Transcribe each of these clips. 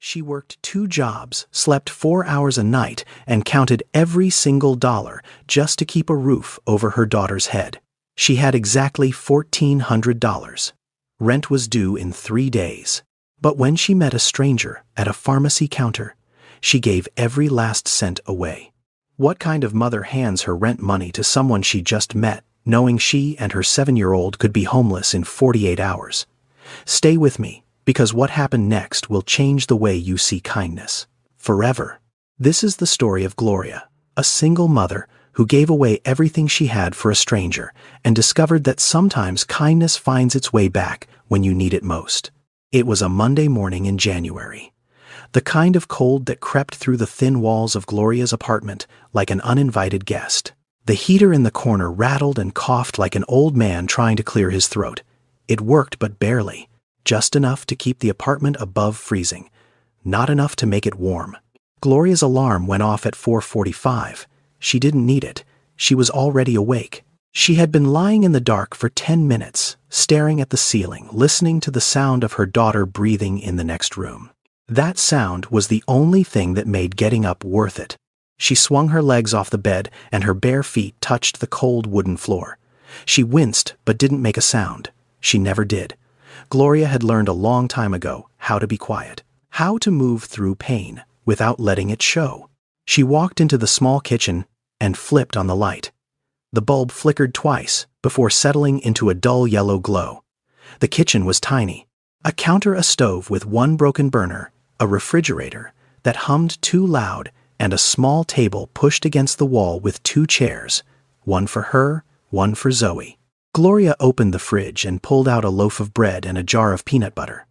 She worked 2 jobs, slept 4 hours a night, and counted every single dollar just to keep a roof over her daughter's head. She had exactly $1,400. Rent was due in 3 days. But when she met a stranger at a pharmacy counter, she gave every last cent away. What kind of mother hands her rent money to someone she just met, knowing she and her 7-year-old could be homeless in 48 hours? Stay with me, because what happened next will change the way you see kindness. Forever. This is the story of Gloria, a single mother who gave away everything she had for a stranger and discovered that sometimes kindness finds its way back when you need it most. It was a Monday morning in January. The kind of cold that crept through the thin walls of Gloria's apartment like an uninvited guest. The heater in the corner rattled and coughed like an old man trying to clear his throat. It worked, but barely. Just enough to keep the apartment above freezing. Not enough to make it warm. Gloria's alarm went off at 4:45. She didn't need it. She was already awake. She had been lying in the dark for 10 minutes, staring at the ceiling, listening to the sound of her daughter breathing in the next room. That sound was the only thing that made getting up worth it. She swung her legs off the bed, and her bare feet touched the cold wooden floor. She winced, but didn't make a sound. She never did. Gloria had learned a long time ago how to be quiet, how to move through pain without letting it show. She walked into the small kitchen and flipped on the light. The bulb flickered twice before settling into a dull yellow glow. The kitchen was tiny. A counter, a stove with 1 broken burner, a refrigerator that hummed too loud, and a small table pushed against the wall with 2 chairs, one for her, one for Zoe. Gloria opened the fridge and pulled out a loaf of bread and a jar of peanut butter.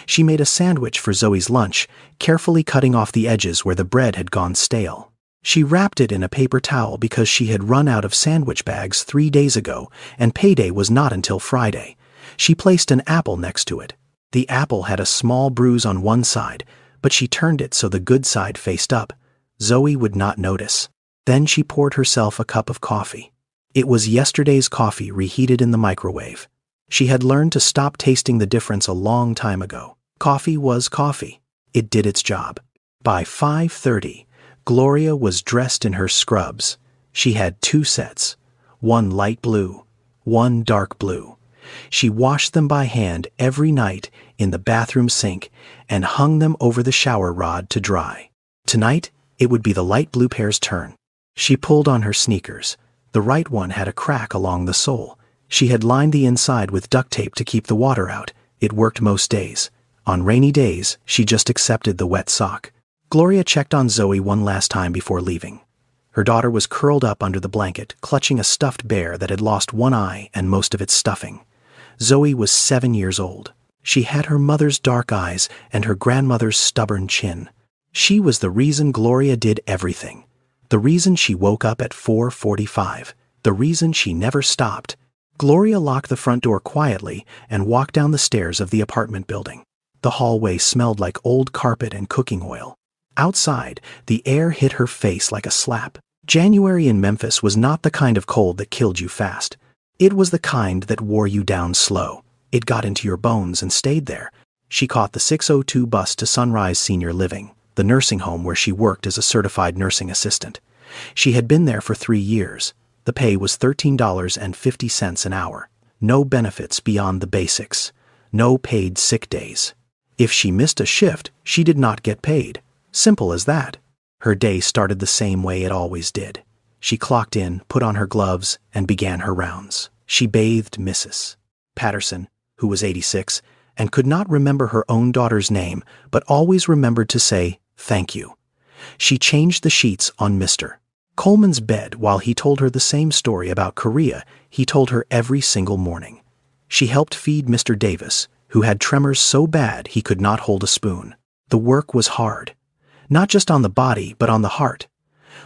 She made a sandwich for Zoe's lunch, carefully cutting off the edges where the bread had gone stale. She wrapped it in a paper towel because she had run out of sandwich bags 3 days ago, and payday was not until Friday. She placed an apple next to it. The apple had a small bruise on one side, but she turned it so the good side faced up. Zoe would not notice. Then she poured herself a cup of coffee. It was yesterday's coffee reheated in the microwave. She had learned to stop tasting the difference a long time ago. Coffee was coffee. It did its job. By 5:30, Gloria was dressed in her scrubs. She had 2 sets, one light blue, one dark blue. She washed them by hand every night in the bathroom sink and hung them over the shower rod to dry. Tonight, it would be the light blue pair's turn. She pulled on her sneakers. The right one had a crack along the sole. She had lined the inside with duct tape to keep the water out. It worked most days. On rainy days, she just accepted the wet sock. Gloria checked on Zoe one last time before leaving. Her daughter was curled up under the blanket, clutching a stuffed bear that had lost one eye and most of its stuffing. Zoe was 7 years old. She had her mother's dark eyes and her grandmother's stubborn chin. She was the reason Gloria did everything. The reason she woke up at 4:45. The reason she never stopped. Gloria locked the front door quietly and walked down the stairs of the apartment building. The hallway smelled like old carpet and cooking oil. Outside, the air hit her face like a slap. January in Memphis was not the kind of cold that killed you fast. It was the kind that wore you down slow. It got into your bones and stayed there. She caught the 6:02 bus to Sunrise Senior Living, the nursing home where she worked as a certified nursing assistant. She had been there for 3 years. The pay was $13.50 an hour. No benefits beyond the basics. No paid sick days. If she missed a shift, she did not get paid. Simple as that. Her day started the same way it always did. She clocked in, put on her gloves, and began her rounds. She bathed Mrs. Patterson, who was 86, and could not remember her own daughter's name, but always remembered to say, "Thank you." She changed the sheets on Mr. Coleman's bed while he told her the same story about Korea he told her every single morning. She helped feed Mr. Davis, who had tremors so bad he could not hold a spoon. The work was hard. Not just on the body, but on the heart.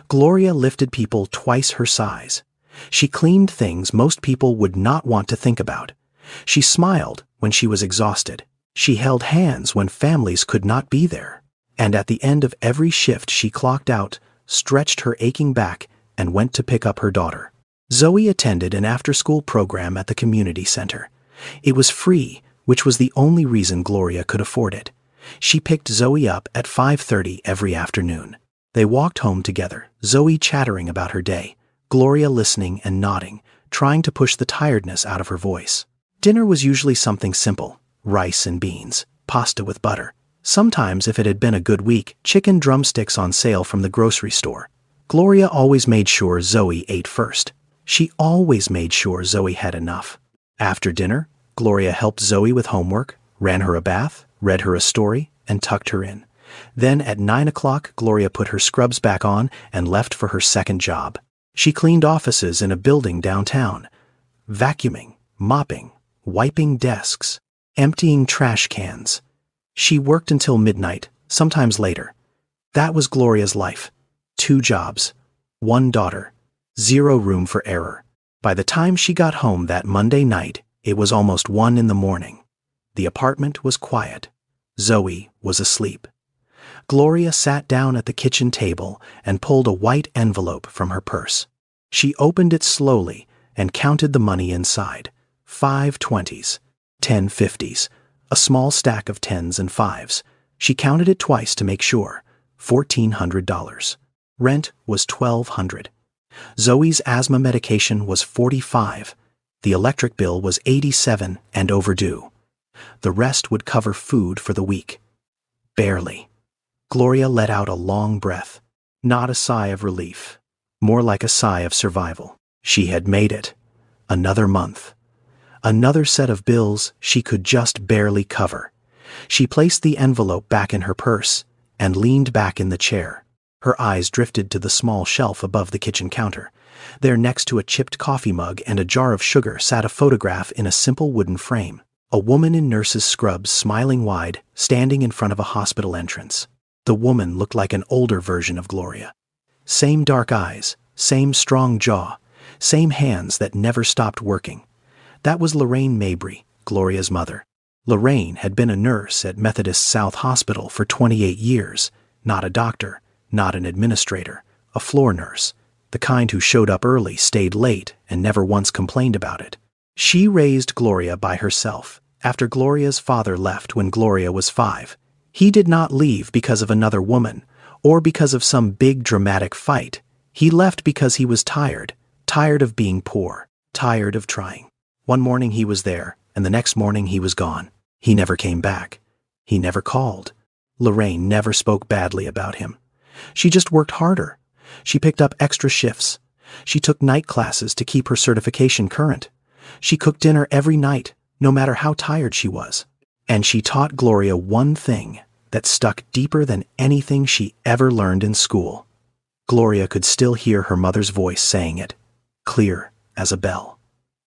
Gloria lifted people twice her size. She cleaned things most people would not want to think about. She smiled when she was exhausted. She held hands when families could not be there. And at the end of every shift she clocked out, stretched her aching back, and went to pick up her daughter. Zoe attended an after-school program at the community center. It was free, which was the only reason Gloria could afford it. She picked Zoe up at 5:30 every afternoon. They walked home together, Zoe chattering about her day, Gloria listening and nodding, trying to push the tiredness out of her voice. Dinner was usually something simple: rice and beans, pasta with butter. Sometimes, if it had been a good week, chicken drumsticks on sale from the grocery store. Gloria always made sure Zoe ate first. She always made sure Zoe had enough. After dinner, Gloria helped Zoe with homework, ran her a bath, read her a story, and tucked her in. Then at 9 o'clock, Gloria put her scrubs back on and left for her second job. She cleaned offices in a building downtown, vacuuming, mopping, wiping desks, emptying trash cans. She worked until midnight, sometimes later. That was Gloria's life. 2 jobs, 1 daughter, 0 room for error. By the time she got home that Monday night, it was almost 1 in the morning. The apartment was quiet. Zoe was asleep. Gloria sat down at the kitchen table and pulled a white envelope from her purse. She opened it slowly and counted the money inside. 5 20s, 10 50s, a small stack of 10s and 5s. She counted it twice to make sure. $1,400. Rent was $1,200. Zoe's asthma medication was $45. The electric bill was $87 and overdue. The rest would cover food for the week. Barely. Gloria let out a long breath. Not a sigh of relief. More like a sigh of survival. She had made it. Another month. Another set of bills she could just barely cover. She placed the envelope back in her purse and leaned back in the chair. Her eyes drifted to the small shelf above the kitchen counter. There, next to a chipped coffee mug and a jar of sugar, sat a photograph in a simple wooden frame. A woman in nurse's scrubs, smiling wide, standing in front of a hospital entrance. The woman looked like an older version of Gloria. Same dark eyes, same strong jaw, same hands that never stopped working. That was Lorraine Mabry, Gloria's mother. Lorraine had been a nurse at Methodist South Hospital for 28 years, not a doctor, not an administrator, a floor nurse, the kind who showed up early, stayed late, and never once complained about it. She raised Gloria by herself, after Gloria's father left when Gloria was 5. He did not leave because of another woman, or because of some big dramatic fight. He left because he was tired of being poor, tired of trying. One morning he was there, and the next morning he was gone. He never came back. He never called. Lorraine never spoke badly about him. She just worked harder. She picked up extra shifts. She took night classes to keep her certification current. She cooked dinner every night, no matter how tired she was. And she taught Gloria one thing that stuck deeper than anything she ever learned in school. Gloria could still hear her mother's voice saying it, clear as a bell,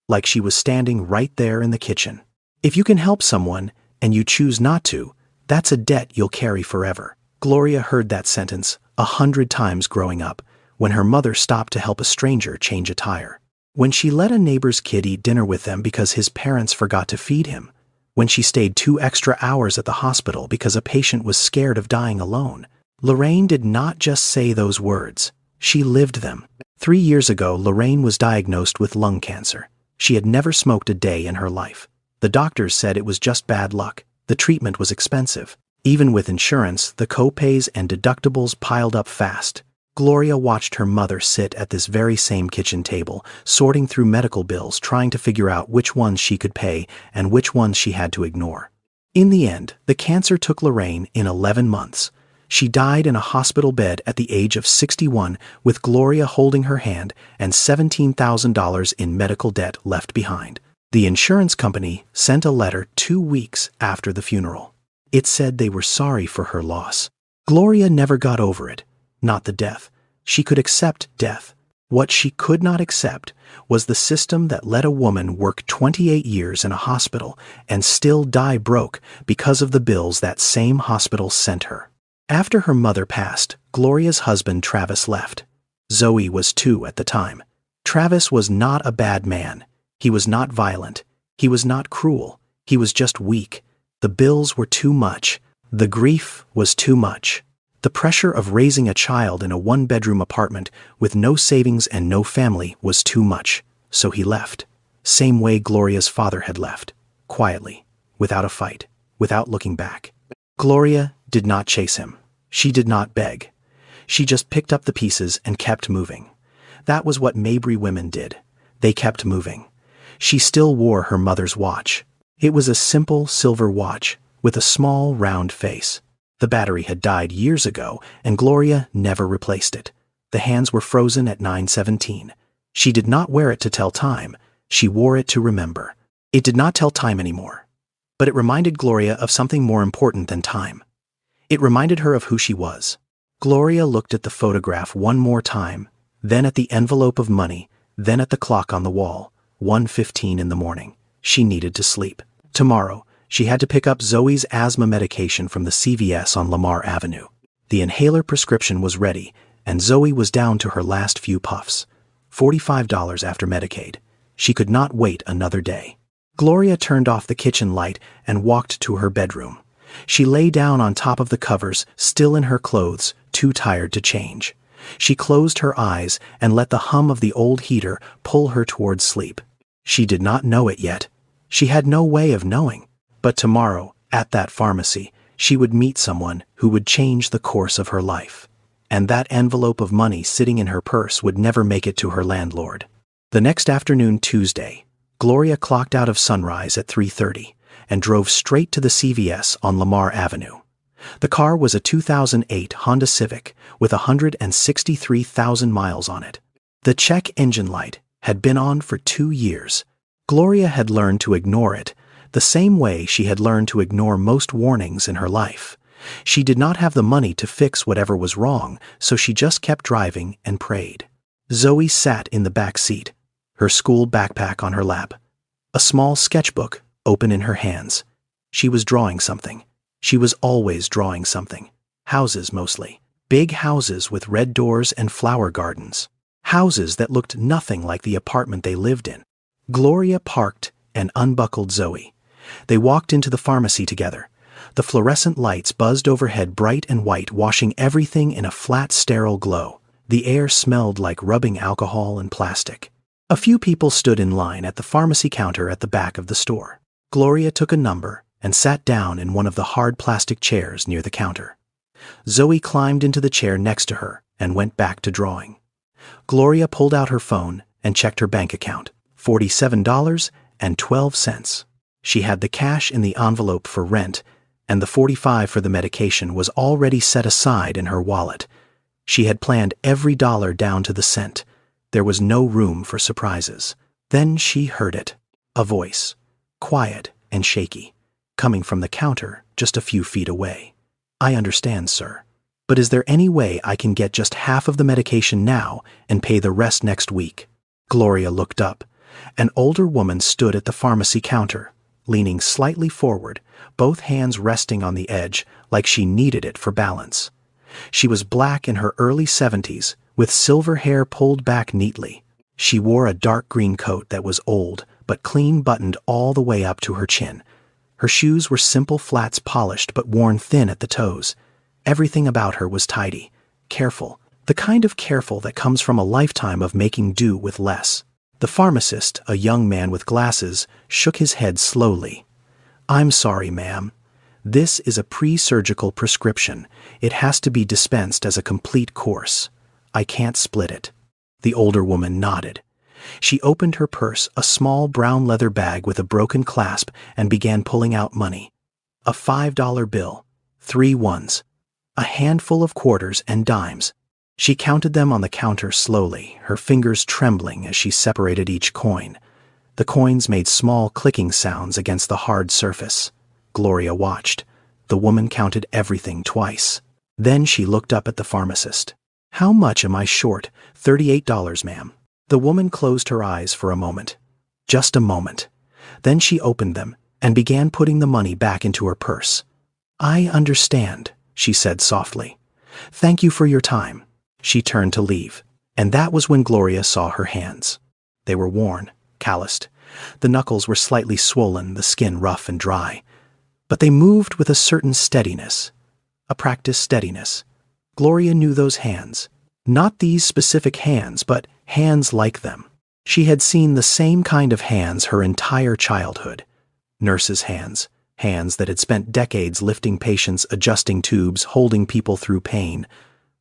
like she was standing right there in the kitchen. If you can help someone and you choose not to, that's a debt you'll carry forever. Gloria heard that sentence 100 times growing up, when her mother stopped to help a stranger change a tire, when she let a neighbor's kid eat dinner with them because his parents forgot to feed him, when she stayed 2 extra hours at the hospital because a patient was scared of dying alone. Lorraine did not just say those words, she lived them. 3 years ago, Lorraine was diagnosed with lung cancer. She had never smoked a day in her life. The doctors said it was just bad luck. The treatment was expensive. Even with insurance, the co-pays and deductibles piled up fast. Gloria watched her mother sit at this very same kitchen table, sorting through medical bills, trying to figure out which ones she could pay and which ones she had to ignore. In the end, the cancer took Lorraine in 11 months. She died in a hospital bed at the age of 61, with Gloria holding her hand and $17,000 in medical debt left behind. The insurance company sent a letter 2 weeks after the funeral. It said they were sorry for her loss. Gloria never got over it, not the death. She could accept death. What she could not accept was the system that let a woman work 28 years in a hospital and still die broke because of the bills that same hospital sent her. After her mother passed, Gloria's husband Travis left. Zoe was 2 at the time. Travis was not a bad man. He was not violent. He was not cruel. He was just weak. The bills were too much. The grief was too much. The pressure of raising a child in a 1-bedroom apartment with no savings and no family was too much, so he left. Same way Gloria's father had left, quietly, without a fight, without looking back. Gloria did not chase him. She did not beg. She just picked up the pieces and kept moving. That was what Mabry women did. They kept moving. She still wore her mother's watch. It was a simple silver watch with a small round face. The battery had died years ago, and Gloria never replaced it. The hands were frozen at 9:17. She did not wear it to tell time. She wore it to remember. It did not tell time anymore. But it reminded Gloria of something more important than time. It reminded her of who she was. Gloria looked at the photograph one more time, then at the envelope of money, then at the clock on the wall. 1:15 in the morning. She needed to sleep. Tomorrow, she had to pick up Zoe's asthma medication from the CVS on Lamar Avenue. The inhaler prescription was ready, and Zoe was down to her last few puffs. $45 after Medicaid. She could not wait another day. Gloria turned off the kitchen light and walked to her bedroom. She lay down on top of the covers, still in her clothes, too tired to change. She closed her eyes and let the hum of the old heater pull her towards sleep. She did not know it yet. She had no way of knowing. But tomorrow, at that pharmacy, she would meet someone who would change the course of her life. And that envelope of money sitting in her purse would never make it to her landlord. The next afternoon, Tuesday, Gloria clocked out of Sunrise at 3:30 and drove straight to the CVS on Lamar Avenue. The car was a 2008 Honda Civic with 163,000 miles on it. The check engine light had been on for 2 years. Gloria had learned to ignore it, the same way she had learned to ignore most warnings in her life. She did not have the money to fix whatever was wrong, so she just kept driving and prayed. Zoe sat in the back seat, her school backpack on her lap, a small sketchbook open in her hands. She was drawing something. She was always drawing something. Houses mostly. Big houses with red doors and flower gardens. Houses that looked nothing like the apartment they lived in. Gloria parked and unbuckled Zoe. They walked into the pharmacy together. The fluorescent lights buzzed overhead bright and white, washing everything in a flat, sterile glow. The air smelled like rubbing alcohol and plastic. A few people stood in line at the pharmacy counter at the back of the store. Gloria took a number and sat down in one of the hard plastic chairs near the counter. Zoe climbed into the chair next to her and went back to drawing. Gloria pulled out her phone and checked her bank account. $47.12. She had the cash in the envelope for rent, and the $45 for the medication was already set aside in her wallet. She had planned every dollar down to the cent. There was no room for surprises. Then she heard it. A voice, quiet and shaky, coming from the counter just a few feet away. "I understand, sir. But is there any way I can get just half of the medication now and pay the rest next week?" Gloria looked up. An older woman stood at the pharmacy counter, leaning slightly forward, both hands resting on the edge like she needed it for balance. She was black in her early 70s, with silver hair pulled back neatly. She wore a dark green coat that was old, but clean buttoned all the way up to her chin. Her shoes were simple flats, polished but worn thin at the toes. Everything about her was tidy, careful, the kind of careful that comes from a lifetime of making do with less. The pharmacist, a young man with glasses, shook his head slowly. "I'm sorry, ma'am. This is a pre-surgical prescription. It has to be dispensed as a complete course. I can't split it." The older woman nodded. She opened her purse, a small brown leather bag with a broken clasp, and began pulling out money. A $5 bill, 3 ones, a handful of quarters and dimes. She counted them on the counter slowly, her fingers trembling as she separated each coin. The coins made small clicking sounds against the hard surface. Gloria watched. The woman counted everything twice. Then she looked up at the pharmacist. "How much am I short?" $38, ma'am." The woman closed her eyes for a moment. Just a moment. Then she opened them and began putting the money back into her purse. "I understand," she said softly. "Thank you for your time." She turned to leave, and that was when Gloria saw her hands. They were worn, calloused. The knuckles were slightly swollen, the skin rough and dry. But they moved with a certain steadiness, a practiced steadiness. Gloria knew those hands. Not these specific hands, but hands like them. She had seen the same kind of hands her entire childhood. Nurses' hands, hands that had spent decades lifting patients, adjusting tubes, holding people through pain.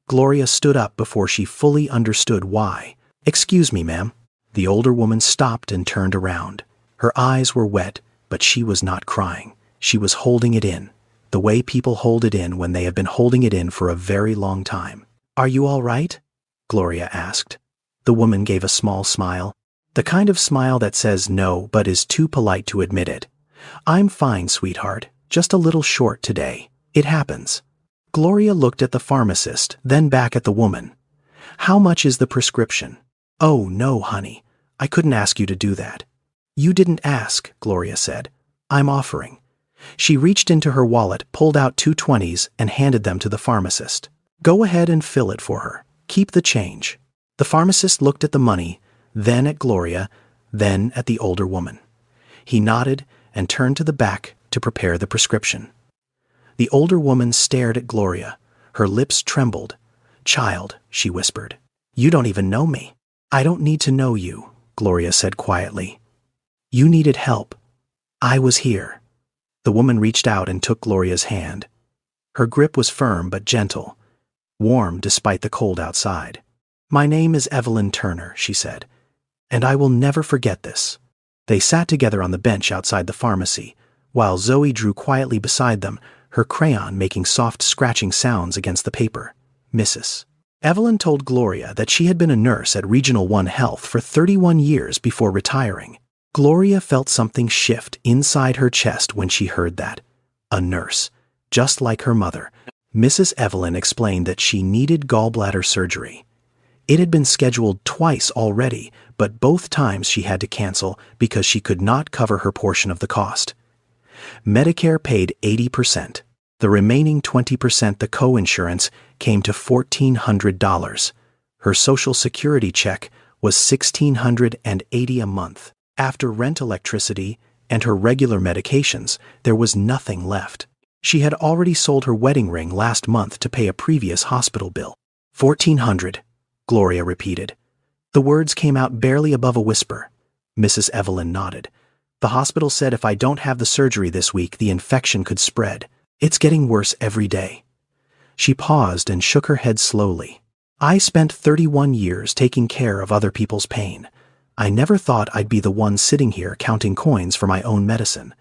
Gloria stood up before she fully understood why. "Excuse me, ma'am." The older woman stopped and turned around. Her eyes were wet, but she was not crying. She was holding it in, the way people hold it in when they have been holding it in for a very long time. "Are you all right?" Gloria asked. The woman gave a small smile, the kind of smile that says no but is too polite to admit it. "I'm fine, sweetheart, just a little short today. It happens." Gloria looked at the pharmacist, then back at the woman. "How much is the prescription?" "Oh, no, honey. I couldn't ask you to do that." "You didn't ask," Gloria said. "I'm offering." She reached into her wallet, pulled out 2 20s, and handed them to the pharmacist. "Go ahead and fill it for her. Keep the change." The pharmacist looked at the money, then at Gloria, then at the older woman. He nodded and turned to the back to prepare the prescription. The older woman stared at Gloria. Her lips trembled. "Child," she whispered, "you don't even know me." "I don't need to know you," Gloria said quietly. "You needed help. I was here." The woman reached out and took Gloria's hand. Her grip was firm but gentle, warm despite the cold outside. "My name is Evelyn Turner," she said, "and I will never forget this." They sat together on the bench outside the pharmacy, while Zoe drew quietly beside them, her crayon making soft scratching sounds against the paper. "Mrs. Evelyn told Gloria that she had been a nurse at Regional 1 Health for 31 years before retiring. Gloria felt something shift inside her chest when she heard that. A nurse, just like her mother. Mrs. Evelyn explained that she needed gallbladder surgery. It had been scheduled twice already, but both times she had to cancel because she could not cover her portion of the cost. Medicare paid 80%. The remaining 20%, the co-insurance, came to $1,400. Her Social Security check was $1,680 a month. After rent, electricity, and her regular medications, there was nothing left. She had already sold her wedding ring last month to pay a previous hospital bill. $1,400, Gloria repeated. The words came out barely above a whisper. Mrs. Evelyn nodded. "The hospital said if I don't have the surgery this week, the infection could spread. It's getting worse every day." She paused and shook her head slowly. "I spent 31 years taking care of other people's pain. I never thought I'd be the one sitting here counting coins for my own medicine."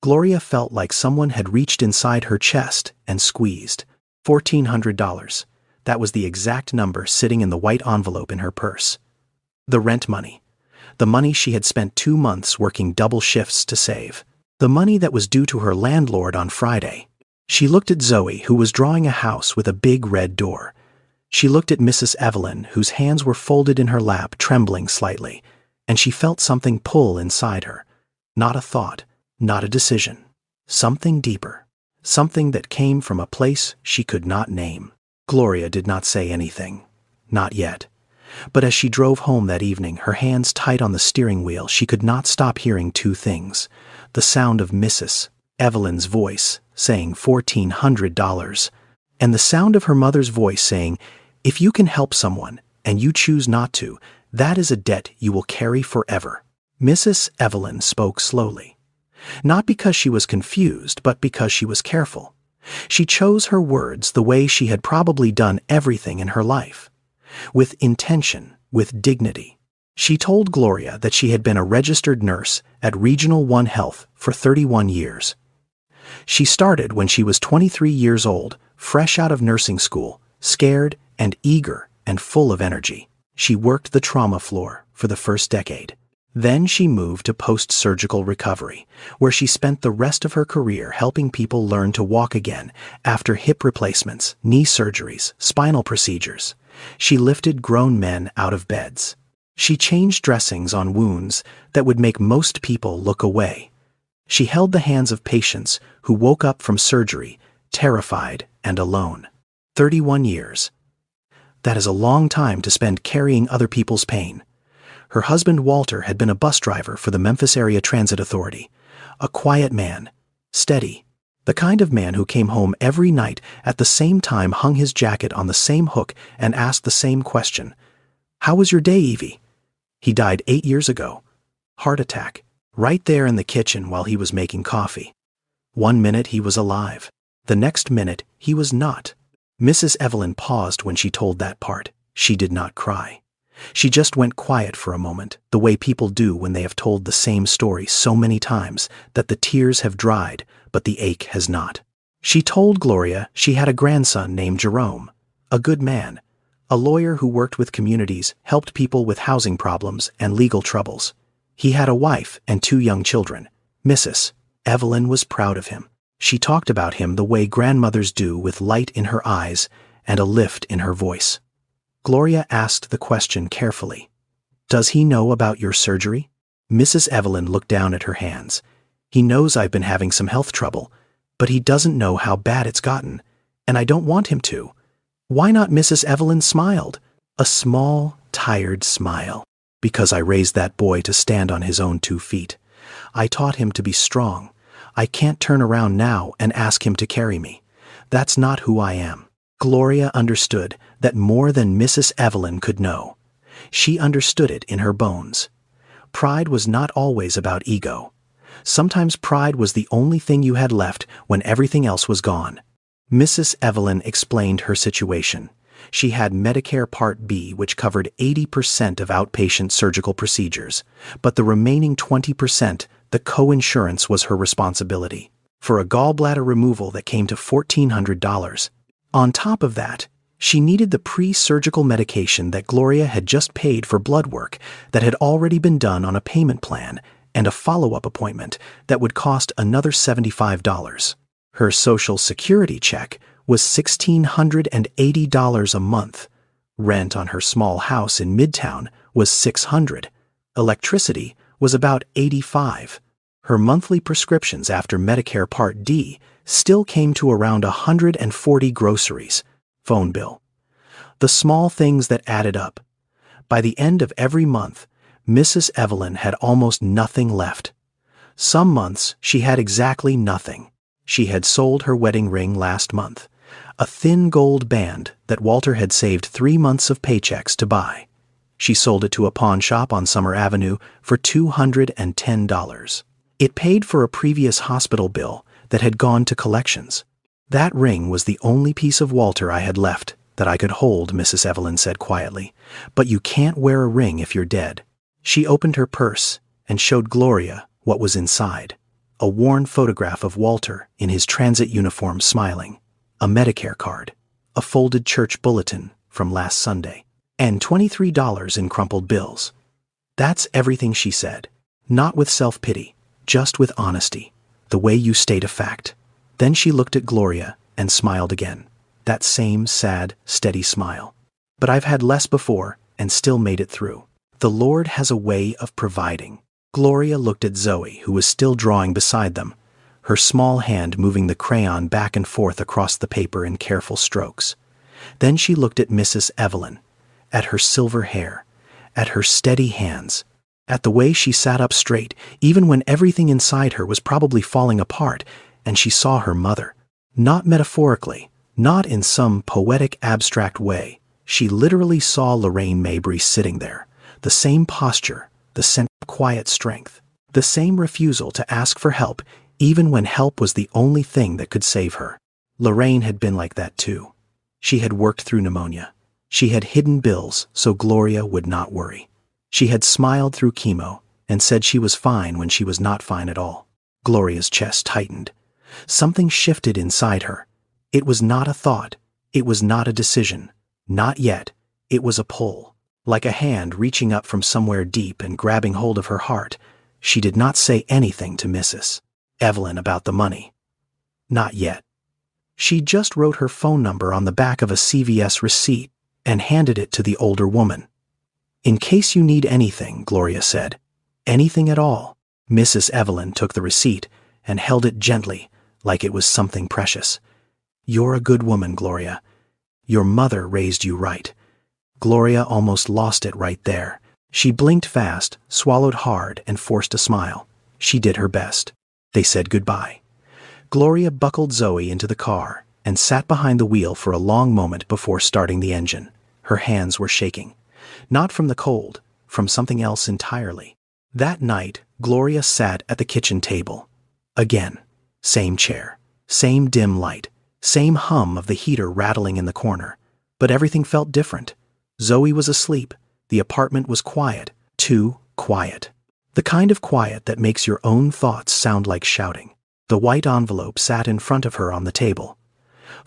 Gloria felt like someone had reached inside her chest and squeezed. $1,400. That was the exact number sitting in the white envelope in her purse. The rent money. The money she had spent 2 months working double shifts to save. The money that was due to her landlord on Friday. She looked at Zoe, who was drawing a house with a big red door. She looked at Mrs. Evelyn, whose hands were folded in her lap, trembling slightly, and she felt something pull inside her. Not a thought, not a decision. Something deeper. Something that came from a place she could not name. Gloria did not say anything. Not yet. But as she drove home that evening, her hands tight on the steering wheel, she could not stop hearing 2 things. The sound of Mrs. Evelyn's voice saying $1,400, and the sound of her mother's voice saying, "If you can help someone, and you choose not to, that is a debt you will carry forever." Mrs. Evelyn spoke slowly. Not because she was confused, but because she was careful. She chose her words the way she had probably done everything in her life. With intention, with dignity. She told Gloria that she had been a registered nurse at Regional 1 Health for 31 years. She started when she was 23 years old, fresh out of nursing school, scared and eager and full of energy. She worked the trauma floor for the first decade. Then she moved to post-surgical recovery, where she spent the rest of her career helping people learn to walk again after hip replacements, knee surgeries, spinal procedures. She lifted grown men out of beds. She changed dressings on wounds that would make most people look away. She held the hands of patients who woke up from surgery, terrified and alone. 31 years. That is a long time to spend carrying other people's pain. Her husband Walter had been a bus driver for the Memphis Area Transit Authority. A quiet man, steady. The kind of man who came home every night at the same time, hung his jacket on the same hook, and asked the same question. "How was your day, Evie?" He died 8 years ago. Heart attack. Right there in the kitchen while he was making coffee. One minute he was alive. The next minute he was not. Mrs. Evelyn paused when she told that part. She did not cry. She just went quiet for a moment, the way people do when they have told the same story so many times that the tears have dried, but the ache has not. She told Gloria she had a grandson named Jerome, a good man, a lawyer who worked with communities, helped people with housing problems and legal troubles. He had a wife and 2 young children. Mrs. Evelyn was proud of him. She talked about him the way grandmothers do, with light in her eyes and a lift in her voice. Gloria asked the question carefully. "Does he know about your surgery?" Mrs. Evelyn looked down at her hands. "He knows I've been having some health trouble, but he doesn't know how bad it's gotten, and I don't want him to." Why not? Mrs. Evelyn smiled. A small, tired smile. "Because I raised that boy to stand on his own 2 feet. I taught him to be strong. I can't turn around now and ask him to carry me. That's not who I am." Gloria understood that more than Mrs. Evelyn could know. She understood it in her bones. Pride was not always about ego. Sometimes pride was the only thing you had left when everything else was gone. Mrs. Evelyn explained her situation. She had Medicare Part B, which covered 80% of outpatient surgical procedures, but the remaining 20%, the co-insurance, was her responsibility, for a gallbladder removal that came to $1,400. On top of that, she needed the pre-surgical medication that Gloria had just paid for blood work that had already been done on a payment plan, and a follow-up appointment that would cost another $75. Her Social Security check was $1,680 a month. Rent on her small house in Midtown was $600. Electricity was about $85. Her monthly prescriptions after Medicare Part D still came to around $140. Groceries, phone bill. The small things that added up. By the end of every month, Mrs. Evelyn had almost nothing left. Some months she had exactly nothing. She had sold her wedding ring last month, a thin gold band that Walter had saved 3 months of paychecks to buy. She sold it to a pawn shop on Summer Avenue for $210. It paid for a previous hospital bill that had gone to collections. "That ring was the only piece of Walter I had left that I could hold," Mrs. Evelyn said quietly. "But you can't wear a ring if you're dead." She opened her purse and showed Gloria what was inside. A worn photograph of Walter in his transit uniform smiling, a Medicare card, a folded church bulletin from last Sunday, and $23 in crumpled bills. "That's everything," she said, not with self-pity, just with honesty, the way you state a fact. Then she looked at Gloria and smiled again, that same sad, steady smile. "But I've had less before and still made it through. The Lord has a way of providing." Gloria looked at Zoe, who was still drawing beside them, her small hand moving the crayon back and forth across the paper in careful strokes. Then she looked at Mrs. Evelyn, at her silver hair, at her steady hands, at the way she sat up straight, even when everything inside her was probably falling apart, and she saw her mother. Not metaphorically, not in some poetic abstract way. She literally saw Lorraine Mabry sitting there, the same posture, the same quiet strength, the same refusal to ask for help even when help was the only thing that could save her. Lorraine had been like that too. She had worked through pneumonia. She had hidden bills so Gloria would not worry. She had smiled through chemo and said she was fine when she was not fine at all. Gloria's chest tightened. Something shifted inside her. It was not a thought. It was not a decision. Not yet. It was a pull, like a hand reaching up from somewhere deep and grabbing hold of her heart. She did not say anything to Mrs. Evelyn about the money. Not yet. She just wrote her phone number on the back of a CVS receipt and handed it to the older woman. "In case you need anything," Gloria said. "Anything at all." Mrs. Evelyn took the receipt and held it gently, like it was something precious. "You're a good woman, Gloria. Your mother raised you right." Gloria almost lost it right there. She blinked fast, swallowed hard, and forced a smile. She did her best. They said goodbye. Gloria buckled Zoe into the car and sat behind the wheel for a long moment before starting the engine. Her hands were shaking. Not from the cold, from something else entirely. That night, Gloria sat at the kitchen table. Again. Same chair, same dim light, same hum of the heater rattling in the corner. But everything felt different. Zoe was asleep. The apartment was quiet, too quiet. The kind of quiet that makes your own thoughts sound like shouting. The white envelope sat in front of her on the table.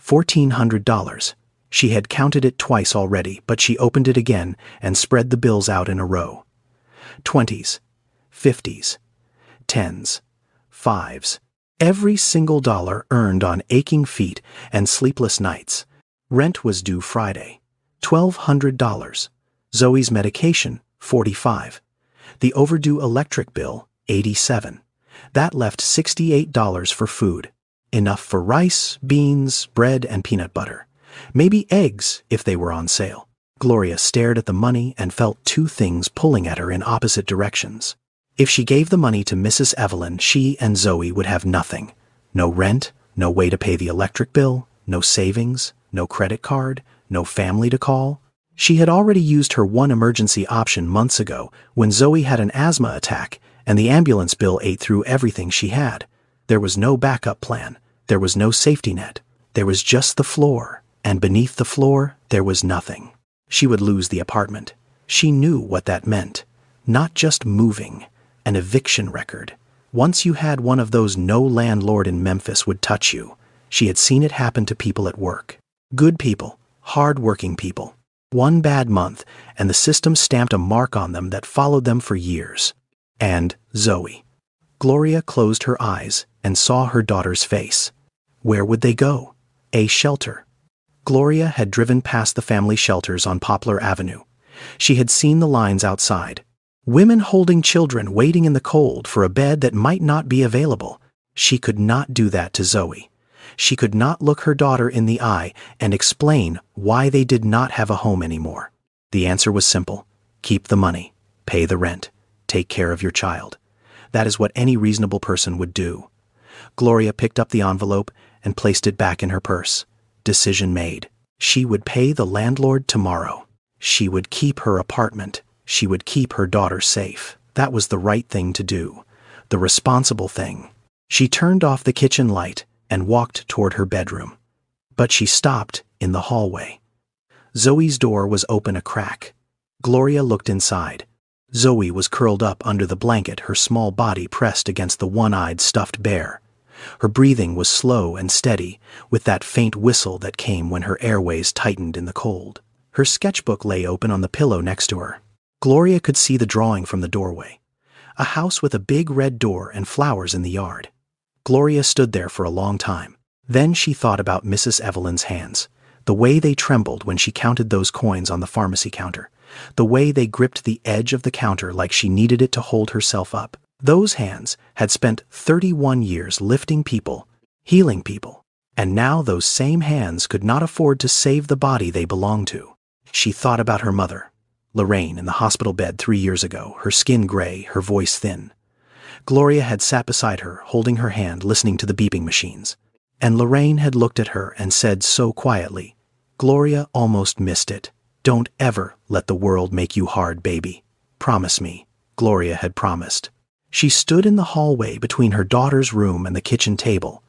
$1,400. She had counted it twice already, but she opened it again and spread the bills out in a row. 20s, 50s, 10s, 5s. Every single dollar earned on aching feet and sleepless nights. Rent was due Friday. $1,200. Zoe's medication, $45. The overdue electric bill, $87. That left $68 for food. Enough for rice, beans, bread, and peanut butter. Maybe eggs if they were on sale. Gloria stared at the money and felt two things pulling at her in opposite directions. If she gave the money to Mrs. Evelyn, she and Zoe would have nothing. No rent, no way to pay the electric bill, no savings, no credit card, no family to call. She had already used her one emergency option months ago when Zoe had an asthma attack and the ambulance bill ate through everything she had. There was no backup plan. There was no safety net. There was just the floor, and beneath the floor, there was nothing. She would lose the apartment. She knew what that meant. Not just moving, an eviction record. Once you had one of those, no landlord in Memphis would touch you. She had seen it happen to people at work. Good people, hard-working people. One bad month, and the system stamped a mark on them that followed them for years. And Zoe. Gloria closed her eyes and saw her daughter's face. Where would they go? A shelter. Gloria had driven past the family shelters on Poplar Avenue. She had seen the lines outside. Women holding children waiting in the cold for a bed that might not be available. She could not do that to Zoe. She could not look her daughter in the eye and explain why they did not have a home anymore. The answer was simple. Keep the money. Pay the rent. Take care of your child. That is what any reasonable person would do. Gloria picked up the envelope and placed it back in her purse. Decision made. She would pay the landlord tomorrow. She would keep her apartment. She would keep her daughter safe. That was the right thing to do. The responsible thing. She turned off the kitchen light and walked toward her bedroom. But she stopped in the hallway. Zoe's door was open a crack. Gloria looked inside. Zoe was curled up under the blanket, her small body pressed against the one-eyed stuffed bear. Her breathing was slow and steady, with that faint whistle that came when her airways tightened in the cold. Her sketchbook lay open on the pillow next to her. Gloria could see the drawing from the doorway. A house with a big red door and flowers in the yard. Gloria stood there for a long time. Then she thought about Mrs. Evelyn's hands, the way they trembled when she counted those coins on the pharmacy counter, the way they gripped the edge of the counter like she needed it to hold herself up. Those hands had spent 31 years lifting people, healing people, and now those same hands could not afford to save the body they belonged to. She thought about her mother, Lorraine, in the hospital bed 3 years ago, her skin gray, her voice thin. Gloria had sat beside her, holding her hand, listening to the beeping machines. And Lorraine had looked at her and said so quietly, "Gloria almost missed it. Don't ever let the world make you hard, baby. Promise me." Gloria had promised. She stood in the hallway between her daughter's room and the kitchen table,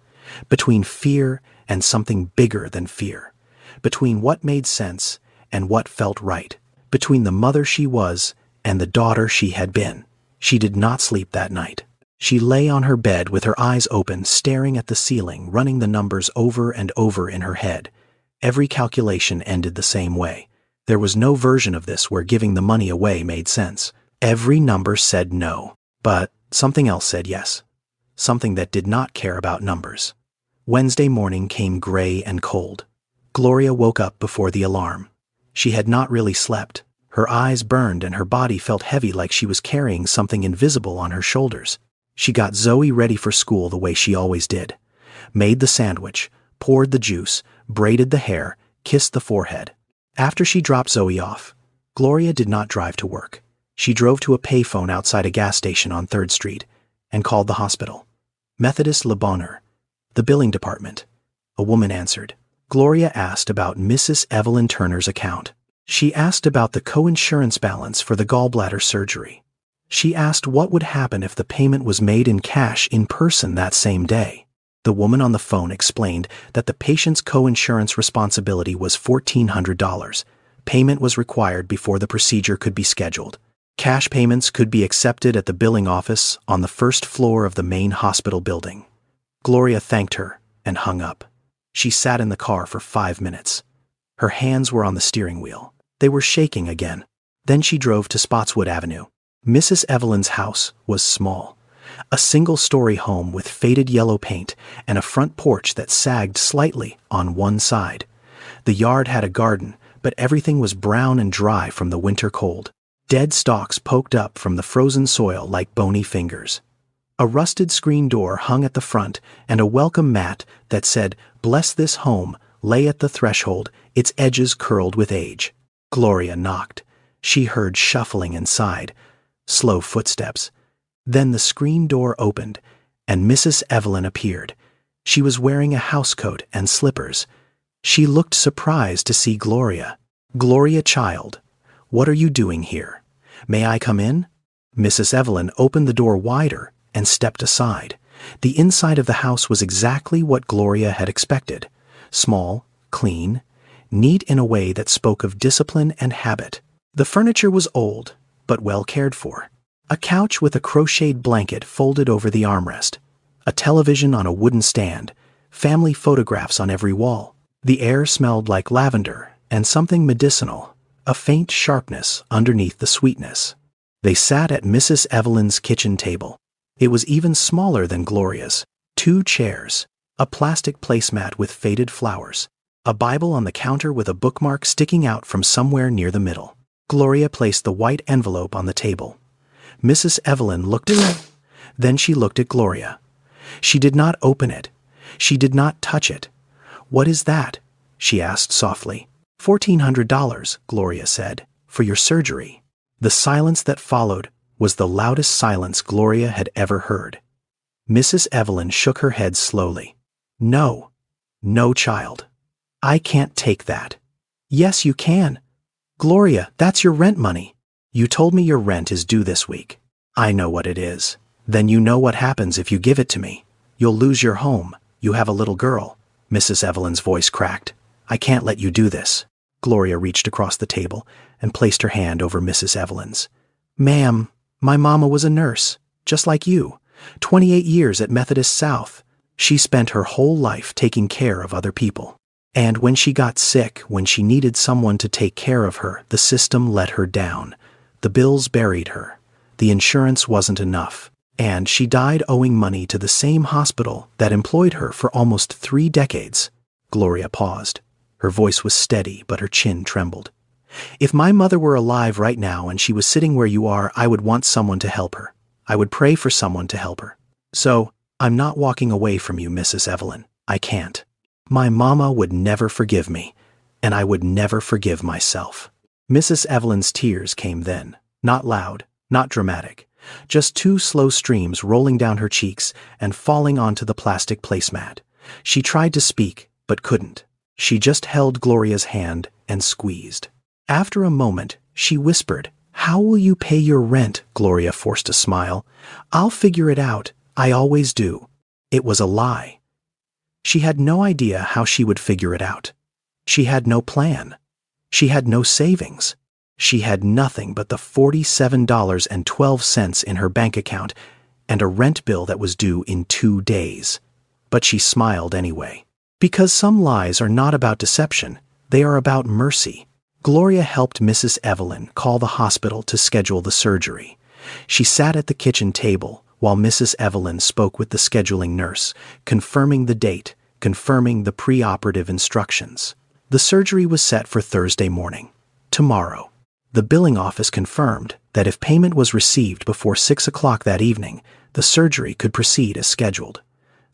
between fear and something bigger than fear, between what made sense and what felt right, between the mother she was and the daughter she had been. She did not sleep that night. She lay on her bed with her eyes open, staring at the ceiling, running the numbers over and over in her head. Every calculation ended the same way. There was no version of this where giving the money away made sense. Every number said no. But something else said yes. Something that did not care about numbers. Wednesday morning came gray and cold. Gloria woke up before the alarm. She had not really slept. Her eyes burned and her body felt heavy, like she was carrying something invisible on her shoulders. She got Zoe ready for school the way she always did. Made the sandwich, poured the juice, braided the hair, kissed the forehead. After she dropped Zoe off, Gloria did not drive to work. She drove to a payphone outside a gas station on 3rd Street and called the hospital. Methodist Le Bonheur, the billing department. A woman answered. Gloria asked about Mrs. Evelyn Turner's account. She asked about the co-insurance balance for the gallbladder surgery. She asked what would happen if the payment was made in cash in person that same day. The The woman on the phone explained that the patient's co-insurance responsibility was $1,400. Payment was required before the procedure could be scheduled. Cash payments could be accepted at the billing office on the first floor of the main hospital building. Gloria thanked her and hung up. She sat in the car for 5 minutes. Her hands were on the steering wheel. They were shaking again. Then she drove to Spotswood Avenue. Mrs. Evelyn's house was small. A single-story home with faded yellow paint and a front porch that sagged slightly on one side. The yard had a garden, but everything was brown and dry from the winter cold. Dead stalks poked up from the frozen soil like bony fingers. A rusted screen door hung at the front, and a welcome mat that said, "Bless this home," lay at the threshold, its edges curled with age. Gloria knocked. She heard shuffling inside, slow footsteps. Then the screen door opened, and Mrs. Evelyn appeared. She was wearing a housecoat and slippers. She looked surprised to see Gloria. "Gloria, child, what are you doing here? May I come in?" Mrs. Evelyn opened the door wider and stepped aside. The inside of the house was exactly what Gloria had expected. Small, clean, neat in a way that spoke of discipline and habit. The furniture was old, but well cared for. A couch with a crocheted blanket folded over the armrest. A television on a wooden stand. Family photographs on every wall. The air smelled like lavender and something medicinal, a faint sharpness underneath the sweetness. They sat at Mrs. Evelyn's kitchen table. It was even smaller than Gloria's. 2 chairs, a plastic placemat with faded flowers, a Bible on the counter with a bookmark sticking out from somewhere near the middle. Gloria placed the white envelope on the table. Mrs. Evelyn looked at it. Then she looked at Gloria. She did not open it. She did not touch it. "What is that?" she asked softly. $1,400, Gloria said, "for your surgery." The silence that followed was the loudest silence Gloria had ever heard. Mrs. Evelyn shook her head slowly. "No, no, child. I can't take that." "Yes, you can. Gloria, that's your rent money. You told me your rent is due this week." "I know what it is." "Then you know what happens if you give it to me. You'll lose your home. You have a little girl." Mrs. Evelyn's voice cracked. "I can't let you do this." Gloria reached across the table and placed her hand over Mrs. Evelyn's. "Ma'am, my mama was a nurse, just like you. 28 years at Methodist South. She spent her whole life taking care of other people. And when she got sick, when she needed someone to take care of her, the system let her down. The bills buried her. The insurance wasn't enough. And she died owing money to the same hospital that employed her for almost 3 decades. Gloria paused. Her voice was steady, but her chin trembled. "If my mother were alive right now and she was sitting where you are, I would want someone to help her. I would pray for someone to help her. So, I'm not walking away from you, Mrs. Evelyn. I can't. My mama would never forgive me, and I would never forgive myself." Mrs. Evelyn's tears came then, not loud, not dramatic, just 2 slow streams rolling down her cheeks and falling onto the plastic placemat. She tried to speak, but couldn't. She just held Gloria's hand and squeezed. After a moment, she whispered, "How will you pay your rent?" Gloria forced a smile. "I'll figure it out. I always do." It was a lie. She had no idea how she would figure it out. She had no plan. She had no savings. She had nothing but the $47.12 in her bank account and a rent bill that was due in 2 days. But she smiled anyway. Because some lies are not about deception, they are about mercy. Gloria helped Mrs. Evelyn call the hospital to schedule the surgery. She sat at the kitchen table while Mrs. Evelyn spoke with the scheduling nurse, confirming the date, confirming the preoperative instructions. The surgery was set for Thursday morning, tomorrow. The billing office confirmed that if payment was received before 6 o'clock that evening, the surgery could proceed as scheduled.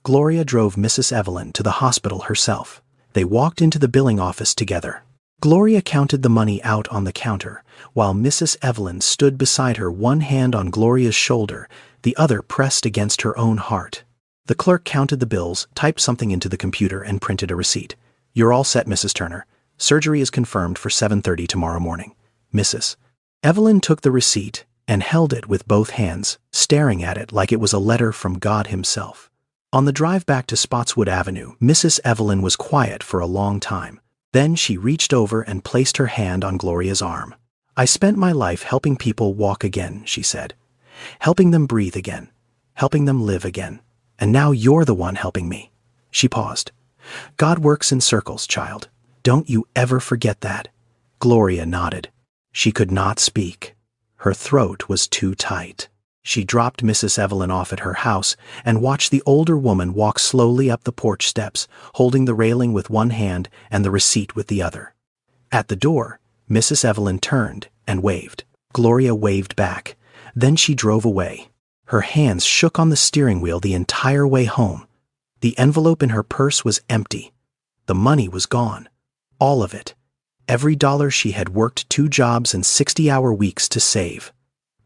Gloria drove Mrs. Evelyn to the hospital herself. They walked into the billing office together. Gloria counted the money out on the counter, while Mrs. Evelyn stood beside her, one hand on Gloria's shoulder, the other pressed against her own heart. The clerk counted the bills, typed something into the computer, and printed a receipt. "You're all set, Mrs. Turner. Surgery is confirmed for 7:30 tomorrow morning. Mrs." Evelyn took the receipt and held it with both hands, staring at it like it was a letter from God himself. On the drive back to Spotswood Avenue, Mrs. Evelyn was quiet for a long time. Then she reached over and placed her hand on Gloria's arm. "I spent my life helping people walk again," she said. "Helping them breathe again. Helping them live again. And now you're the one helping me." She paused. "God works in circles, child. Don't you ever forget that." Gloria nodded. She could not speak. Her throat was too tight. She dropped Mrs. Evelyn off at her house and watched the older woman walk slowly up the porch steps, holding the railing with one hand and the receipt with the other. At the door, Mrs. Evelyn turned and waved. Gloria waved back. Then she drove away. Her hands shook on the steering wheel the entire way home. The envelope in her purse was empty. The money was gone. All of it. Every dollar she had worked 2 jobs and 60-hour weeks to save.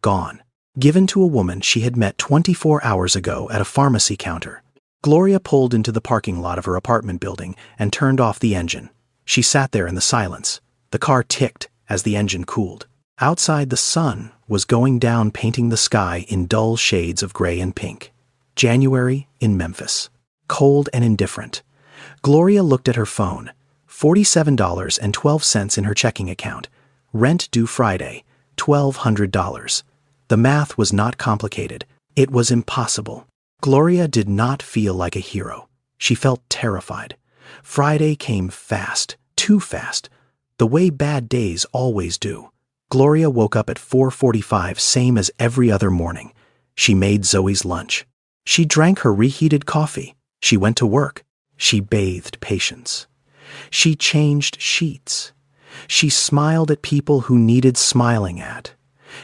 Gone. Given to a woman she had met 24 hours ago at a pharmacy counter. Gloria pulled into the parking lot of her apartment building and turned off the engine. She sat there in the silence. The car ticked as the engine cooled. Outside, the sun was going down, painting the sky in dull shades of gray and pink. January in Memphis. Cold and indifferent. Gloria looked at her phone. $47.12 in her checking account. Rent due Friday, $1,200. The math was not complicated. It was impossible. Gloria did not feel like a hero. She felt terrified. Friday came fast, too fast, the way bad days always do. Gloria woke up at 4:45, same as every other morning. She made Zoe's lunch. She drank her reheated coffee. She went to work. She bathed patients. She changed sheets. She smiled at people who needed smiling at.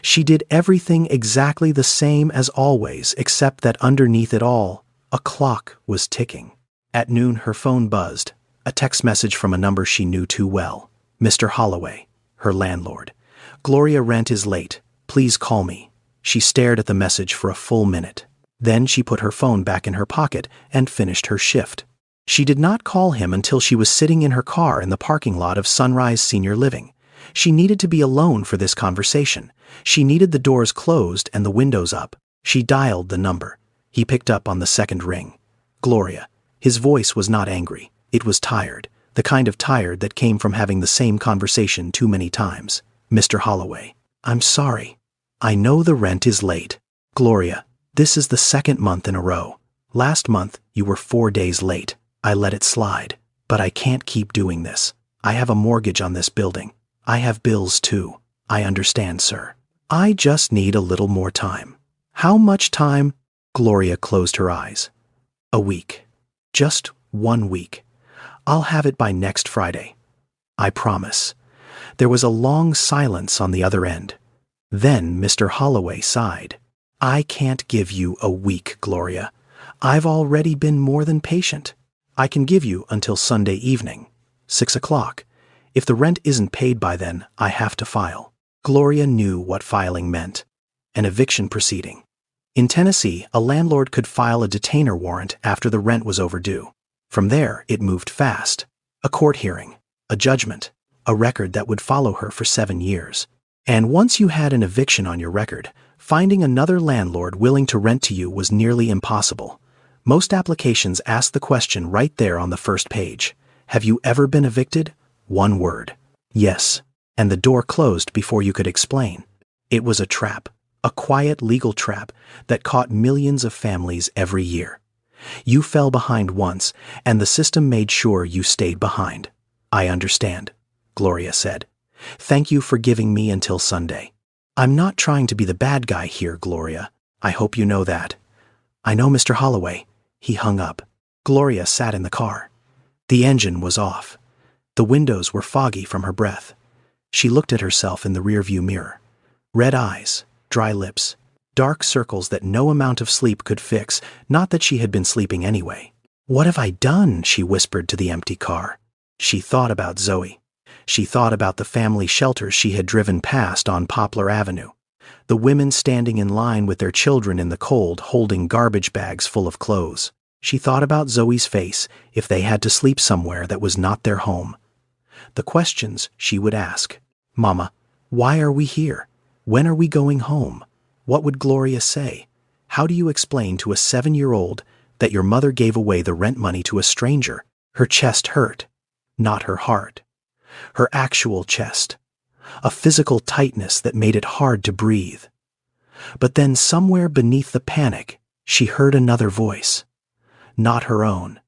She did everything exactly the same as always, except that underneath it all, a clock was ticking. At noon, her phone buzzed, a text message from a number she knew too well. Mr. Holloway, her landlord. "Gloria, rent is late. Please call me." She stared at the message for a full minute. Then she put her phone back in her pocket and finished her shift. She did not call him until she was sitting in her car in the parking lot of Sunrise Senior Living. She needed to be alone for this conversation. She needed the doors closed and the windows up. She dialed the number. He picked up on the second ring. Gloria. His voice was not angry. It was tired, the kind of tired that came from having the same conversation too many times. "Mr. Holloway, I'm sorry. I know the rent is late. Gloria, this is the 2nd month in a row. Last month, you were 4 days late. I let it slide. But I can't keep doing this. I have a mortgage on this building. I have bills too. I understand, sir. I just need a little more time." "How much time?" Gloria closed her eyes. "A week. Just 1 week. I'll have it by next Friday. I promise." There was a long silence on the other end. Then Mr. Holloway sighed. "I can't give you a week, Gloria. I've already been more than patient. I can give you until Sunday evening, 6 o'clock. If the rent isn't paid by then, I have to file." Gloria knew what filing meant. An eviction proceeding. In Tennessee, a landlord could file a detainer warrant after the rent was overdue. From there, it moved fast. A court hearing, a judgment, a record that would follow her for 7 years. And once you had an eviction on your record, finding another landlord willing to rent to you was nearly impossible. Most applications ask the question right there on the first page. Have you ever been evicted? 1 word. Yes. And the door closed before you could explain. It was a trap, a quiet legal trap that caught millions of families every year. You fell behind once, and the system made sure you stayed behind. "I understand," Gloria said. "Thank you for giving me until Sunday. I'm not trying to be the bad guy here, Gloria. I hope you know that." "I know, Mr. Holloway." He hung up. Gloria sat in the car. The engine was off. The windows were foggy from her breath. She looked at herself in the rearview mirror. Red eyes, dry lips, dark circles that no amount of sleep could fix, not that she had been sleeping anyway. "What have I done?" she whispered to the empty car. She thought about Zoe. She thought about the family shelters she had driven past on Poplar Avenue. The women standing in line with their children in the cold, holding garbage bags full of clothes. She thought about Zoe's face if they had to sleep somewhere that was not their home. The questions she would ask. "Mama, why are we here? When are we going home?" What would Gloria say? How do you explain to a 7-year-old that your mother gave away the rent money to a stranger. Her chest hurt, not her heart. Her actual chest. A physical tightness that made it hard to breathe. But then somewhere beneath the panic, she heard another voice. Not her own.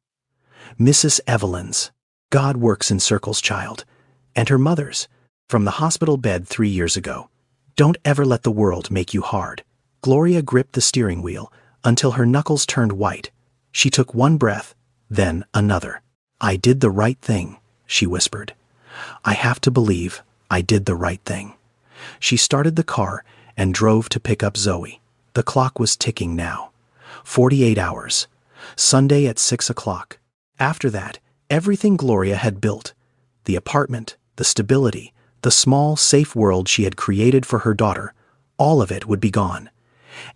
Mrs. Evelyn's. God works in circles, child. And her mother's. From the hospital bed 3 years ago. Don't ever let the world make you hard. Gloria gripped the steering wheel until her knuckles turned white. She took one breath, then another. I did the right thing, she whispered. I have to believe I did the right thing. She started the car and drove to pick up Zoe. The clock was ticking now. 48 hours. Sunday at 6 o'clock. After that, everything Gloria had built, the apartment, the stability, the small, safe world she had created for her daughter, all of it would be gone.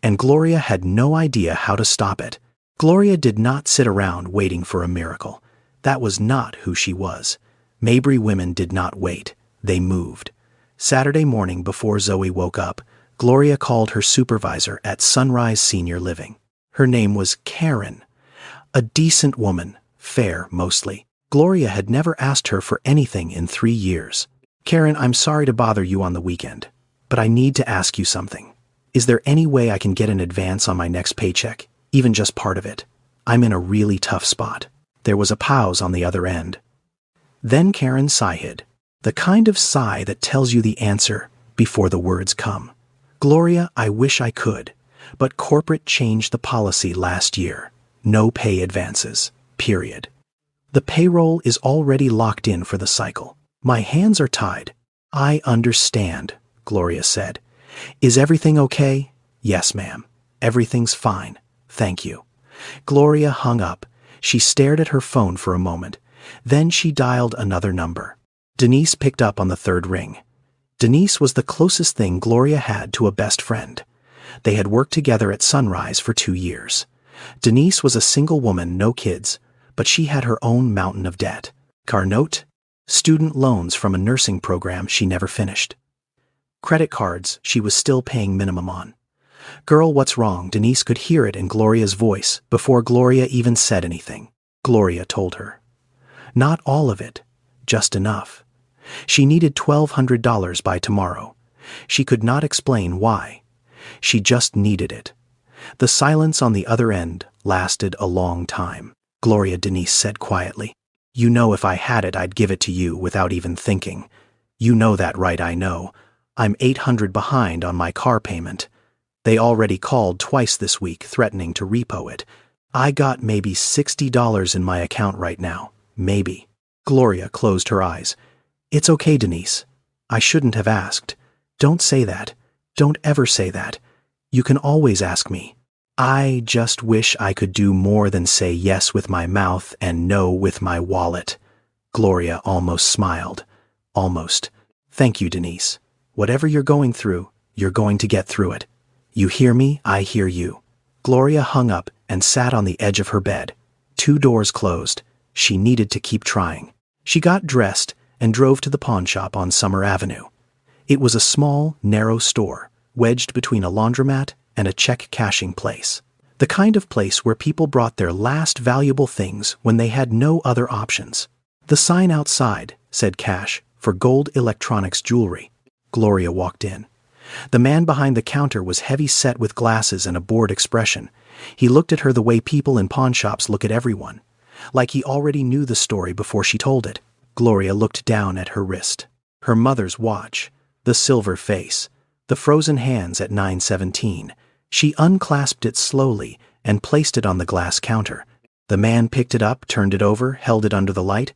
And Gloria had no idea how to stop it. Gloria did not sit around waiting for a miracle. That was not who she was. Mabry women did not wait. They moved. Saturday morning before Zoe woke up, Gloria called her supervisor at Sunrise Senior Living. Her name was Karen. A decent woman, fair mostly. Gloria had never asked her for anything in 3 years. Karen, I'm sorry to bother you on the weekend, but I need to ask you something. Is there any way I can get an advance on my next paycheck, even just part of it? I'm in a really tough spot. There was a pause on the other end. Then Karen sighed, the kind of sigh that tells you the answer before the words come. Gloria, I wish I could, but corporate changed the policy last year. No pay advances, period. The payroll is already locked in for the cycle. My hands are tied. I understand, Gloria said. Is everything okay? Yes, ma'am. Everything's fine. Thank you. Gloria hung up. She stared at her phone for a moment. Then she dialed another number. Denise picked up on the third ring. Denise was the closest thing Gloria had to a best friend. They had worked together at Sunrise for 2 years. Denise was a single woman, no kids, but she had her own mountain of debt. Car note, student loans from a nursing program she never finished. Credit cards she was still paying minimum on. Girl, what's wrong? Denise could hear it in Gloria's voice before Gloria even said anything. Gloria told her. Not all of it, just enough. She needed $1,200 by tomorrow. She could not explain why. She just needed it. The silence on the other end lasted a long time. Gloria, Denise said quietly. You know if I had it, I'd give it to you without even thinking. You know that, right? I know. I'm $800 behind on my car payment. They already called twice this week threatening to repo it. I got maybe $60 in my account right now. Maybe. Gloria closed her eyes. It's okay, Denise. I shouldn't have asked. Don't say that. Don't ever say that. You can always ask me. I just wish I could do more than say yes with my mouth and no with my wallet. Gloria almost smiled. Almost. Thank you, Denise. Whatever you're going through, you're going to get through it. You hear me, I hear you. Gloria hung up and sat on the edge of her bed. 2 doors closed. She needed to keep trying. She got dressed and drove to the pawn shop on Summer Avenue. It was a small, narrow store, wedged between a laundromat and a check cashing place. The kind of place where people brought their last valuable things when they had no other options. The sign outside said cash for gold electronics jewelry. Gloria walked in. The man behind the counter was heavy-set with glasses and a bored expression. He looked at her the way people in pawn shops look at everyone, like he already knew the story before she told it. Gloria looked down at her wrist. Her mother's watch, the silver face, the frozen hands at 9:17. She unclasped it slowly and placed it on the glass counter. The man picked it up, turned it over, held it under the light.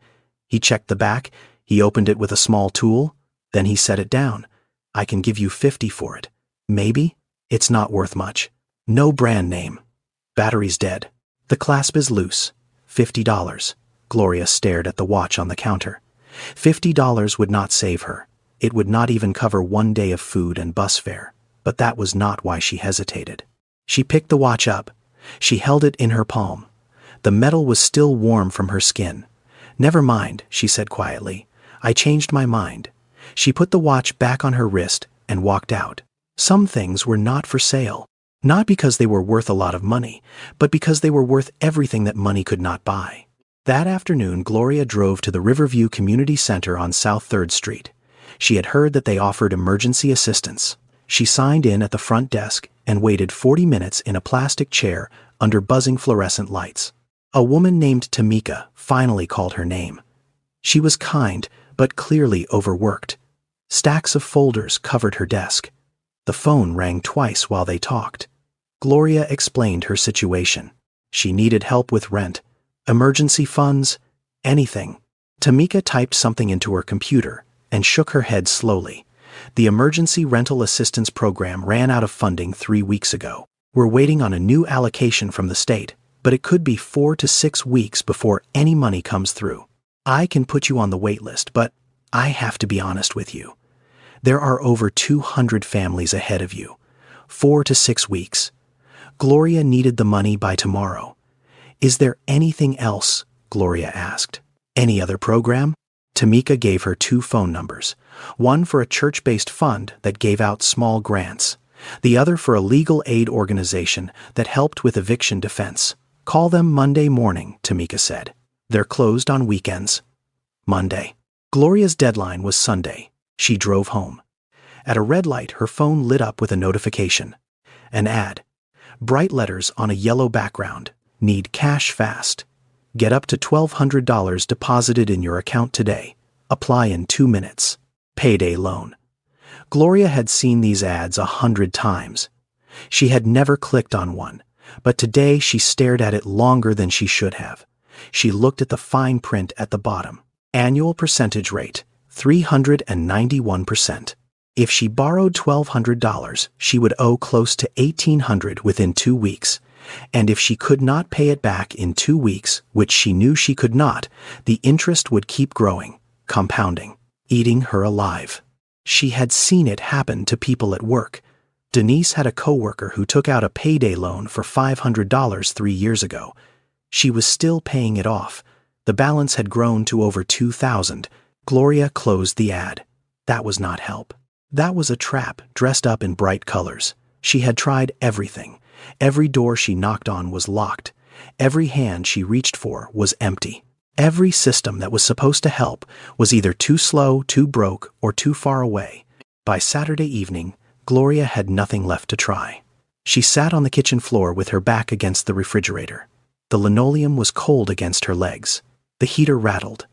He checked the back. He opened it with a small tool. Then he set it down. I can give you $50 for it. Maybe? It's not worth much. No brand name. Battery's dead. The clasp is loose. $50. Gloria stared at the watch on the counter. $50 would not save her. It would not even cover 1 day of food and bus fare. But that was not why she hesitated. She picked the watch up. She held it in her palm. The metal was still warm from her skin. Never mind, she said quietly. I changed my mind. She put the watch back on her wrist and walked out. Some things were not for sale. Not because they were worth a lot of money, but because they were worth everything that money could not buy. That afternoon, Gloria drove to the Riverview Community Center on South 3rd Street. She had heard that they offered emergency assistance. She signed in at the front desk and waited 40 minutes in a plastic chair under buzzing fluorescent lights. A woman named Tamika finally called her name. She was kind, but clearly overworked. Stacks of folders covered her desk. The phone rang twice while they talked. Gloria explained her situation. She needed help with rent, emergency funds, anything. Tamika typed something into her computer and shook her head slowly. The Emergency Rental Assistance Program ran out of funding 3 weeks ago. We're waiting on a new allocation from the state, but it could be 4 to 6 weeks before any money comes through. I can put you on the wait list, but I have to be honest with you. There are over 200 families ahead of you. 4 to 6 weeks. Gloria needed the money by tomorrow. Is there anything else? Gloria asked. Any other program? Tamika gave her 2 phone numbers. One for a church-based fund that gave out small grants. The other for a legal aid organization that helped with eviction defense. Call them Monday morning, Tamika said. They're closed on weekends. Monday. Gloria's deadline was Sunday. She drove home. At a red light, her phone lit up with a notification. An ad. Bright letters on a yellow background. Need cash fast. Get up to $1,200 deposited in your account today. Apply in 2 minutes. Payday loan. Gloria had seen these ads 100 times. She had never clicked on one, but today she stared at it longer than she should have. She looked at the fine print at the bottom. Annual percentage rate, 391%. If she borrowed $1,200, she would owe close to $1,800 within 2 weeks. And if she could not pay it back in 2 weeks, which she knew she could not, the interest would keep growing, compounding, eating her alive. She had seen it happen to people at work. Denise had a coworker who took out a payday loan for $500 3 years ago. She was still paying it off. The balance had grown to over $2,000. Gloria closed the ad. That was not help. That was a trap dressed up in bright colors. She had tried everything. Every door she knocked on was locked. Every hand she reached for was empty. Every system that was supposed to help was either too slow, too broke, or too far away. By Saturday evening, Gloria had nothing left to try. She sat on the kitchen floor with her back against the refrigerator. The linoleum was cold against her legs. The heater rattled.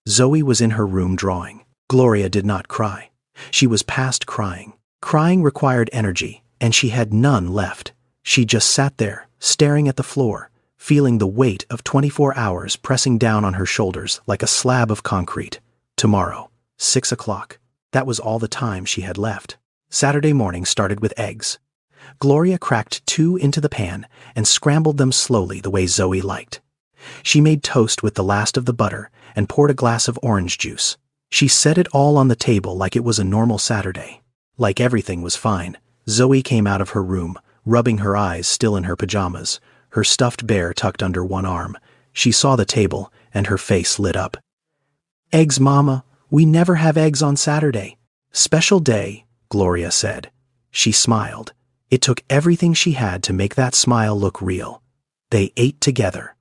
Zoe was in her room drawing. Gloria did not cry. She was past crying. Crying required energy, and she had none left. She just sat there, staring at the floor, feeling the weight of 24 hours pressing down on her shoulders like a slab of concrete. Tomorrow, 6 o'clock. That was all the time she had left. Saturday morning started with eggs. Gloria cracked 2 into the pan and scrambled them slowly the way Zoe liked. She made toast with the last of the butter and poured a glass of orange juice. She set it all on the table like it was a normal Saturday. Like everything was fine, Zoe came out of her room, rubbing her eyes still in her pajamas, her stuffed bear tucked under one arm. She saw the table, and her face lit up. "Eggs, Mama. We never have eggs on Saturday." "Special day," Gloria said. She smiled. It took everything she had to make that smile look real. They ate together.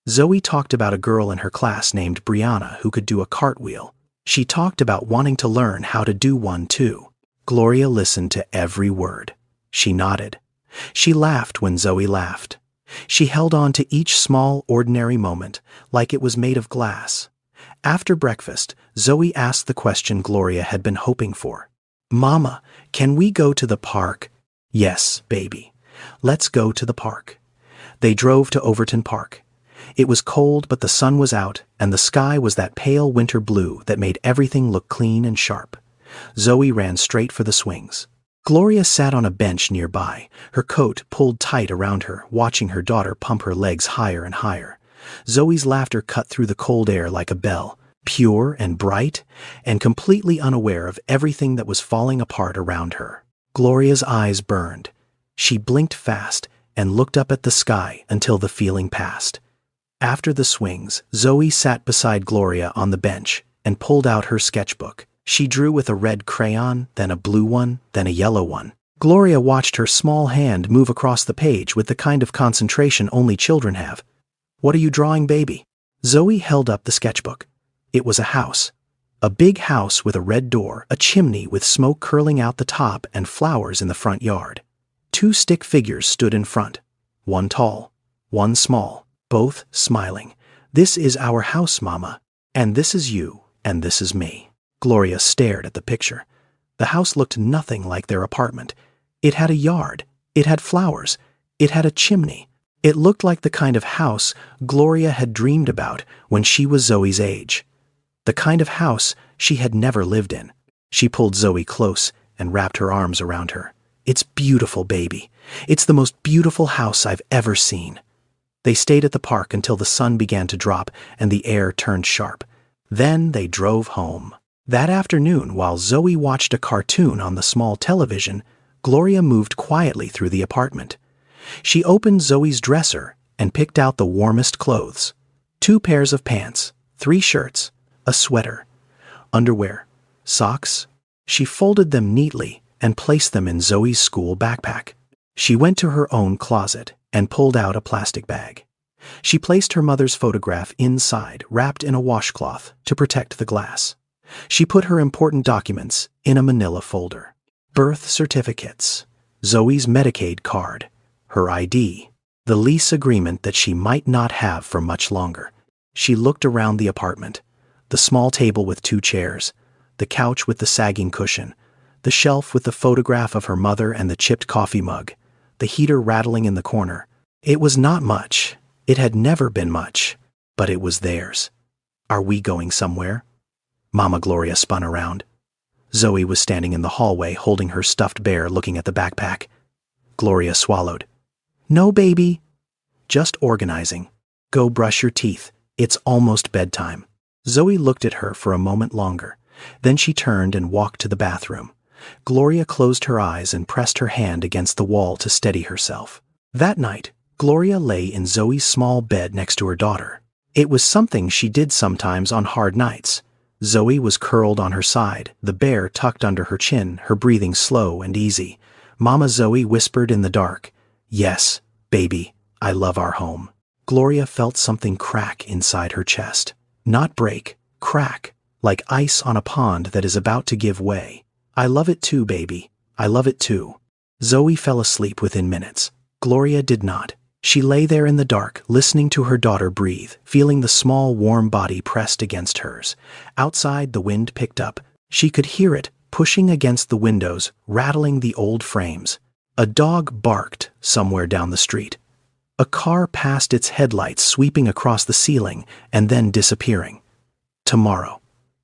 Zoe talked about a girl in her class named Brianna who could do a cartwheel. She talked about wanting to learn how to do one too. Gloria listened to every word. She nodded. She laughed when Zoe laughed. She held on to each small, ordinary moment like it was made of glass. After breakfast, Zoe asked the question Gloria had been hoping for. "Mama, can we go to the park?" "Yes, baby. Let's go to the park." They drove to Overton Park. It was cold, but the sun was out, and the sky was that pale winter blue that made everything look clean and sharp. Zoe ran straight for the swings. Gloria sat on a bench nearby, her coat pulled tight around her, watching her daughter pump her legs higher and higher. Zoe's laughter cut through the cold air like a bell, pure and bright, and completely unaware of everything that was falling apart around her. Gloria's eyes burned. She blinked fast and looked up at the sky until the feeling passed. After the swings, Zoe sat beside Gloria on the bench and pulled out her sketchbook. She drew with a red crayon, then a blue one, then a yellow one. Gloria watched her small hand move across the page with the kind of concentration only children have. "What are you drawing, baby?" Zoe held up the sketchbook. It was a house. A big house with a red door, a chimney with smoke curling out the top, and flowers in the front yard. 2 stick figures stood in front. One tall, one small, both smiling. "This is our house, Mama. And this is you, and this is me." Gloria stared at the picture. The house looked nothing like their apartment. It had a yard. It had flowers. It had a chimney. It looked like the kind of house Gloria had dreamed about when she was Zoe's age. The kind of house she had never lived in. She pulled Zoe close and wrapped her arms around her. "It's beautiful, baby. It's the most beautiful house I've ever seen." They stayed at the park until the sun began to drop and the air turned sharp. Then they drove home. That afternoon, while Zoe watched a cartoon on the small television, Gloria moved quietly through the apartment. She opened Zoe's dresser and picked out the warmest clothes. 2 pairs of pants, 3 shirts, a sweater, underwear, socks. She folded them neatly and placed them in Zoe's school backpack. She went to her own closet and pulled out a plastic bag. She placed her mother's photograph inside, wrapped in a washcloth to protect the glass. She put her important documents in a manila folder. Birth certificates, Zoe's Medicaid card, her ID, the lease agreement that she might not have for much longer. She looked around the apartment. The small table with 2 chairs, the couch with the sagging cushion, the shelf with the photograph of her mother and the chipped coffee mug, the heater rattling in the corner. It was not much. It had never been much, but it was theirs. "Are we going somewhere?" Mama Gloria spun around. Zoe was standing in the hallway holding her stuffed bear, looking at the backpack. Gloria swallowed. "No, baby. Just organizing. Go brush your teeth. It's almost bedtime." Zoe looked at her for a moment longer. Then she turned and walked to the bathroom. Gloria closed her eyes and pressed her hand against the wall to steady herself. That night, Gloria lay in Zoe's small bed next to her daughter. It was something she did sometimes on hard nights. Zoe was curled on her side, the bear tucked under her chin, her breathing slow and easy. Mama Zoe whispered in the dark, "Yes, baby, I love our home." Gloria felt something crack inside her chest. Not break, crack, like ice on a pond that is about to give way. "I love it too, baby. I love it too." Zoe fell asleep within minutes. Gloria did not. She lay there in the dark, listening to her daughter breathe, feeling the small, warm body pressed against hers. Outside, the wind picked up. She could hear it, pushing against the windows, rattling the old frames. A dog barked somewhere down the street. A car passed its headlights, sweeping across the ceiling and then disappearing. Tomorrow.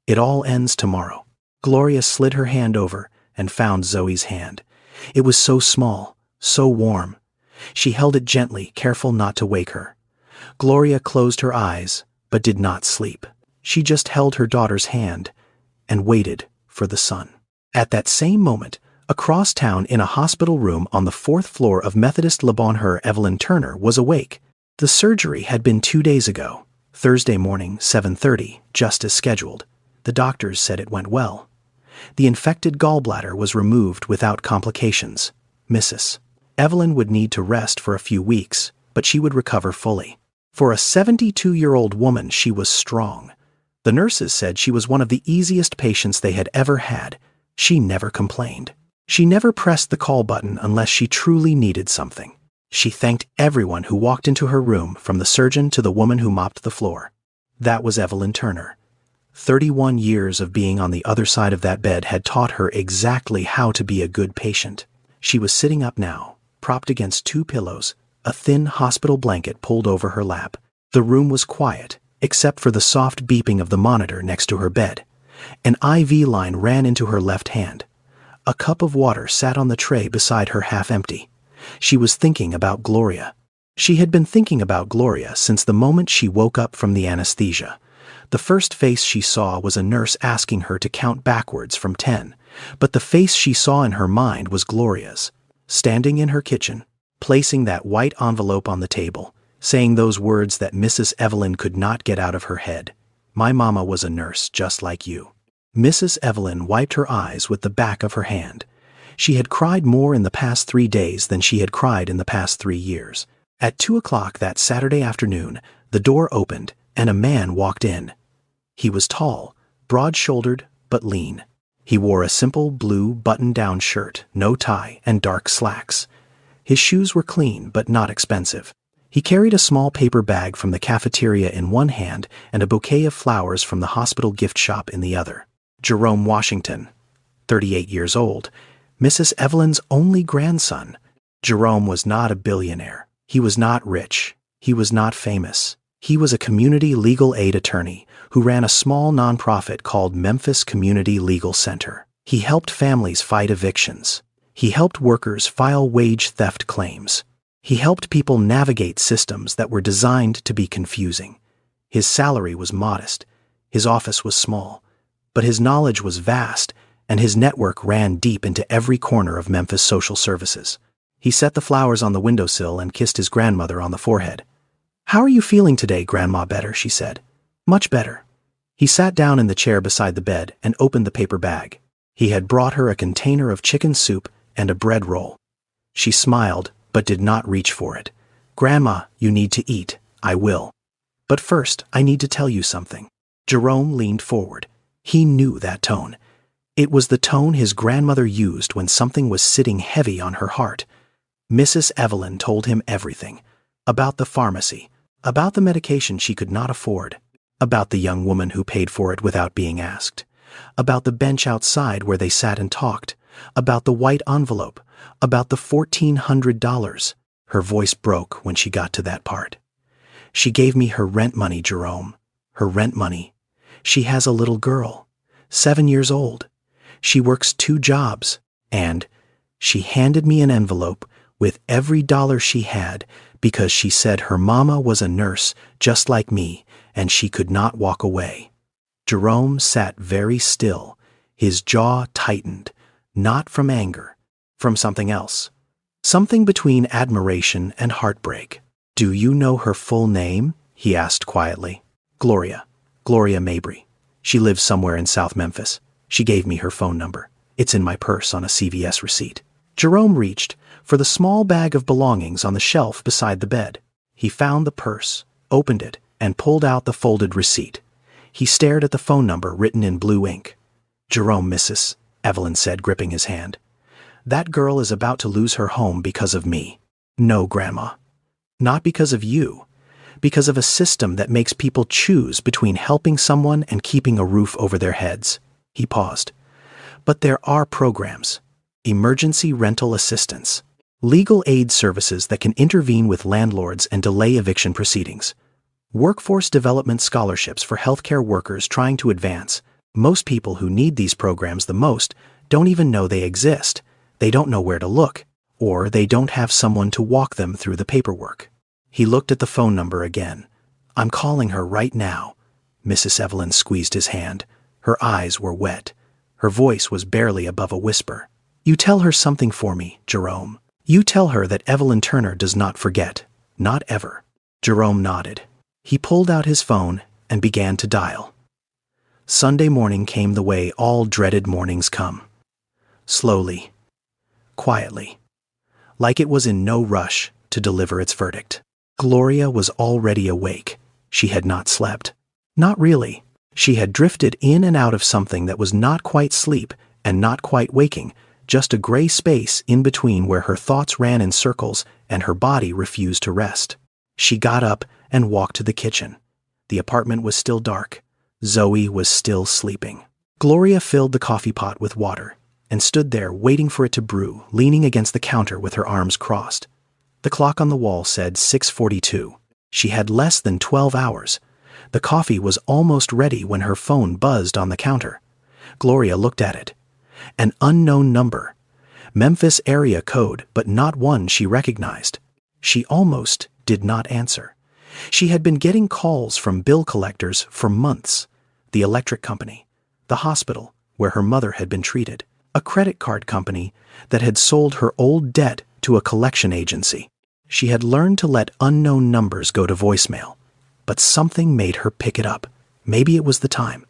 It all ends tomorrow. Gloria slid her hand over and found Zoe's hand. It was so small, so warm. She held it gently, careful not to wake her. Gloria closed her eyes, but did not sleep. She just held her daughter's hand and waited for the sun. At that same moment, across town in a hospital room on the 4th floor of Methodist Le Bonheur, Evelyn Turner was awake. The surgery had been 2 days ago, Thursday morning, 7:30, just as scheduled. The doctors said it went well. The infected gallbladder was removed without complications. Mrs. Evelyn would need to rest for a few weeks, but she would recover fully. For a 72-year-old woman, she was strong. The nurses said she was one of the easiest patients they had ever had. She never complained. She never pressed the call button unless she truly needed something. She thanked everyone who walked into her room, from the surgeon to the woman who mopped the floor. That was Evelyn Turner. 31 years of being on the other side of that bed had taught her exactly how to be a good patient. She was sitting up now, propped against 2 pillows, a thin hospital blanket pulled over her lap. The room was quiet, except for the soft beeping of the monitor next to her bed. An IV line ran into her left hand. A cup of water sat on the tray beside her, half empty. She was thinking about Gloria. She had been thinking about Gloria since the moment she woke up from the anesthesia. The first face she saw was a nurse asking her to count backwards from 10, but the face she saw in her mind was Gloria's. Standing in her kitchen, placing that white envelope on the table, saying those words that Mrs. Evelyn could not get out of her head. "My mama was a nurse just like you." Mrs. Evelyn wiped her eyes with the back of her hand. She had cried more in the past 3 days than she had cried in the past 3 years. At 2 o'clock that Saturday afternoon, the door opened and a man walked in. He was tall, broad-shouldered, but lean. He wore a simple blue button-down shirt, no tie, and dark slacks. His shoes were clean but not expensive. He carried a small paper bag from the cafeteria in one hand and a bouquet of flowers from the hospital gift shop in the other. Jerome Washington, 38 years old, Mrs. Evelyn's only grandson. Jerome was not a billionaire. He was not rich. He was not famous. He was a community legal aid attorney who ran a small nonprofit called Memphis Community Legal Center. He helped families fight evictions. He helped workers file wage theft claims. He helped people navigate systems that were designed to be confusing. His salary was modest. His office was small. But his knowledge was vast, and his network ran deep into every corner of Memphis social services. He set the flowers on the windowsill and kissed his grandmother on the forehead. "How are you feeling today, Grandma?" "Better," she said. "Much better." He sat down in the chair beside the bed and opened the paper bag. He had brought her a container of chicken soup and a bread roll. She smiled, but did not reach for it. "Grandma, you need to eat." "I will. But first, I need to tell you something." Jerome leaned forward. He knew that tone. It was the tone his grandmother used when something was sitting heavy on her heart. Mrs. Evelyn told him everything. About the pharmacy, about the medication she could not afford, about the young woman who paid for it without being asked, about the bench outside where they sat and talked, about the white envelope, about the $1,400. Her voice broke when she got to that part. "She gave me her rent money, Jerome. Her rent money. She has a little girl, 7 years old. She works 2 jobs, and she handed me an envelope with every dollar she had because she said her mama was a nurse just like me and she could not walk away." Jerome sat very still, his jaw tightened, not from anger, from something else. Something between admiration and heartbreak. "Do you know her full name?" he asked quietly. Gloria Mabry. She lives somewhere in South Memphis. She gave me her phone number. It's in my purse on a CVS receipt." Jerome reached for the small bag of belongings on the shelf beside the bed. He found the purse, opened it, and pulled out the folded receipt. He stared at the phone number written in blue ink. "Jerome, Mrs. Evelyn said, gripping his hand. "That girl is about to lose her home because of me." "No, Grandma. Not because of you. Because of a system that makes people choose between helping someone and keeping a roof over their heads." He paused. "But there are programs. Emergency rental assistance. Legal aid services that can intervene with landlords and delay eviction proceedings. Workforce development scholarships for healthcare workers trying to advance. Most people who need these programs the most don't even know they exist. They don't know where to look, or they don't have someone to walk them through the paperwork." He looked at the phone number again. "I'm calling her right now." Mrs. Evelyn squeezed his hand. Her eyes were wet. Her voice was barely above a whisper. "You tell her something for me, Jerome. You tell her that Evelyn Turner does not forget. Not ever." Jerome nodded. He pulled out his phone and began to dial. Sunday morning came the way all dreaded mornings come. Slowly, quietly, like it was in no rush to deliver its verdict. Gloria was already awake. She had not slept. Not really. She had drifted in and out of something that was not quite sleep and not quite waking, just a gray space in between where her thoughts ran in circles and her body refused to rest. She got up and walked to the kitchen. The apartment was still dark. Zoe was still sleeping. Gloria filled the coffee pot with water and stood there waiting for it to brew, leaning against the counter with her arms crossed. The clock on the wall said 6:42. She had less than 12 hours. The coffee was almost ready when her phone buzzed on the counter. Gloria looked at it. An unknown number. Memphis area code, but not one she recognized. She almost did not answer. She had been getting calls from bill collectors for months. The electric company, the hospital where her mother had been treated, a credit card company that had sold her old debt to a collection agency. She had learned to let unknown numbers go to voicemail, but something made her pick it up. Maybe it was the time.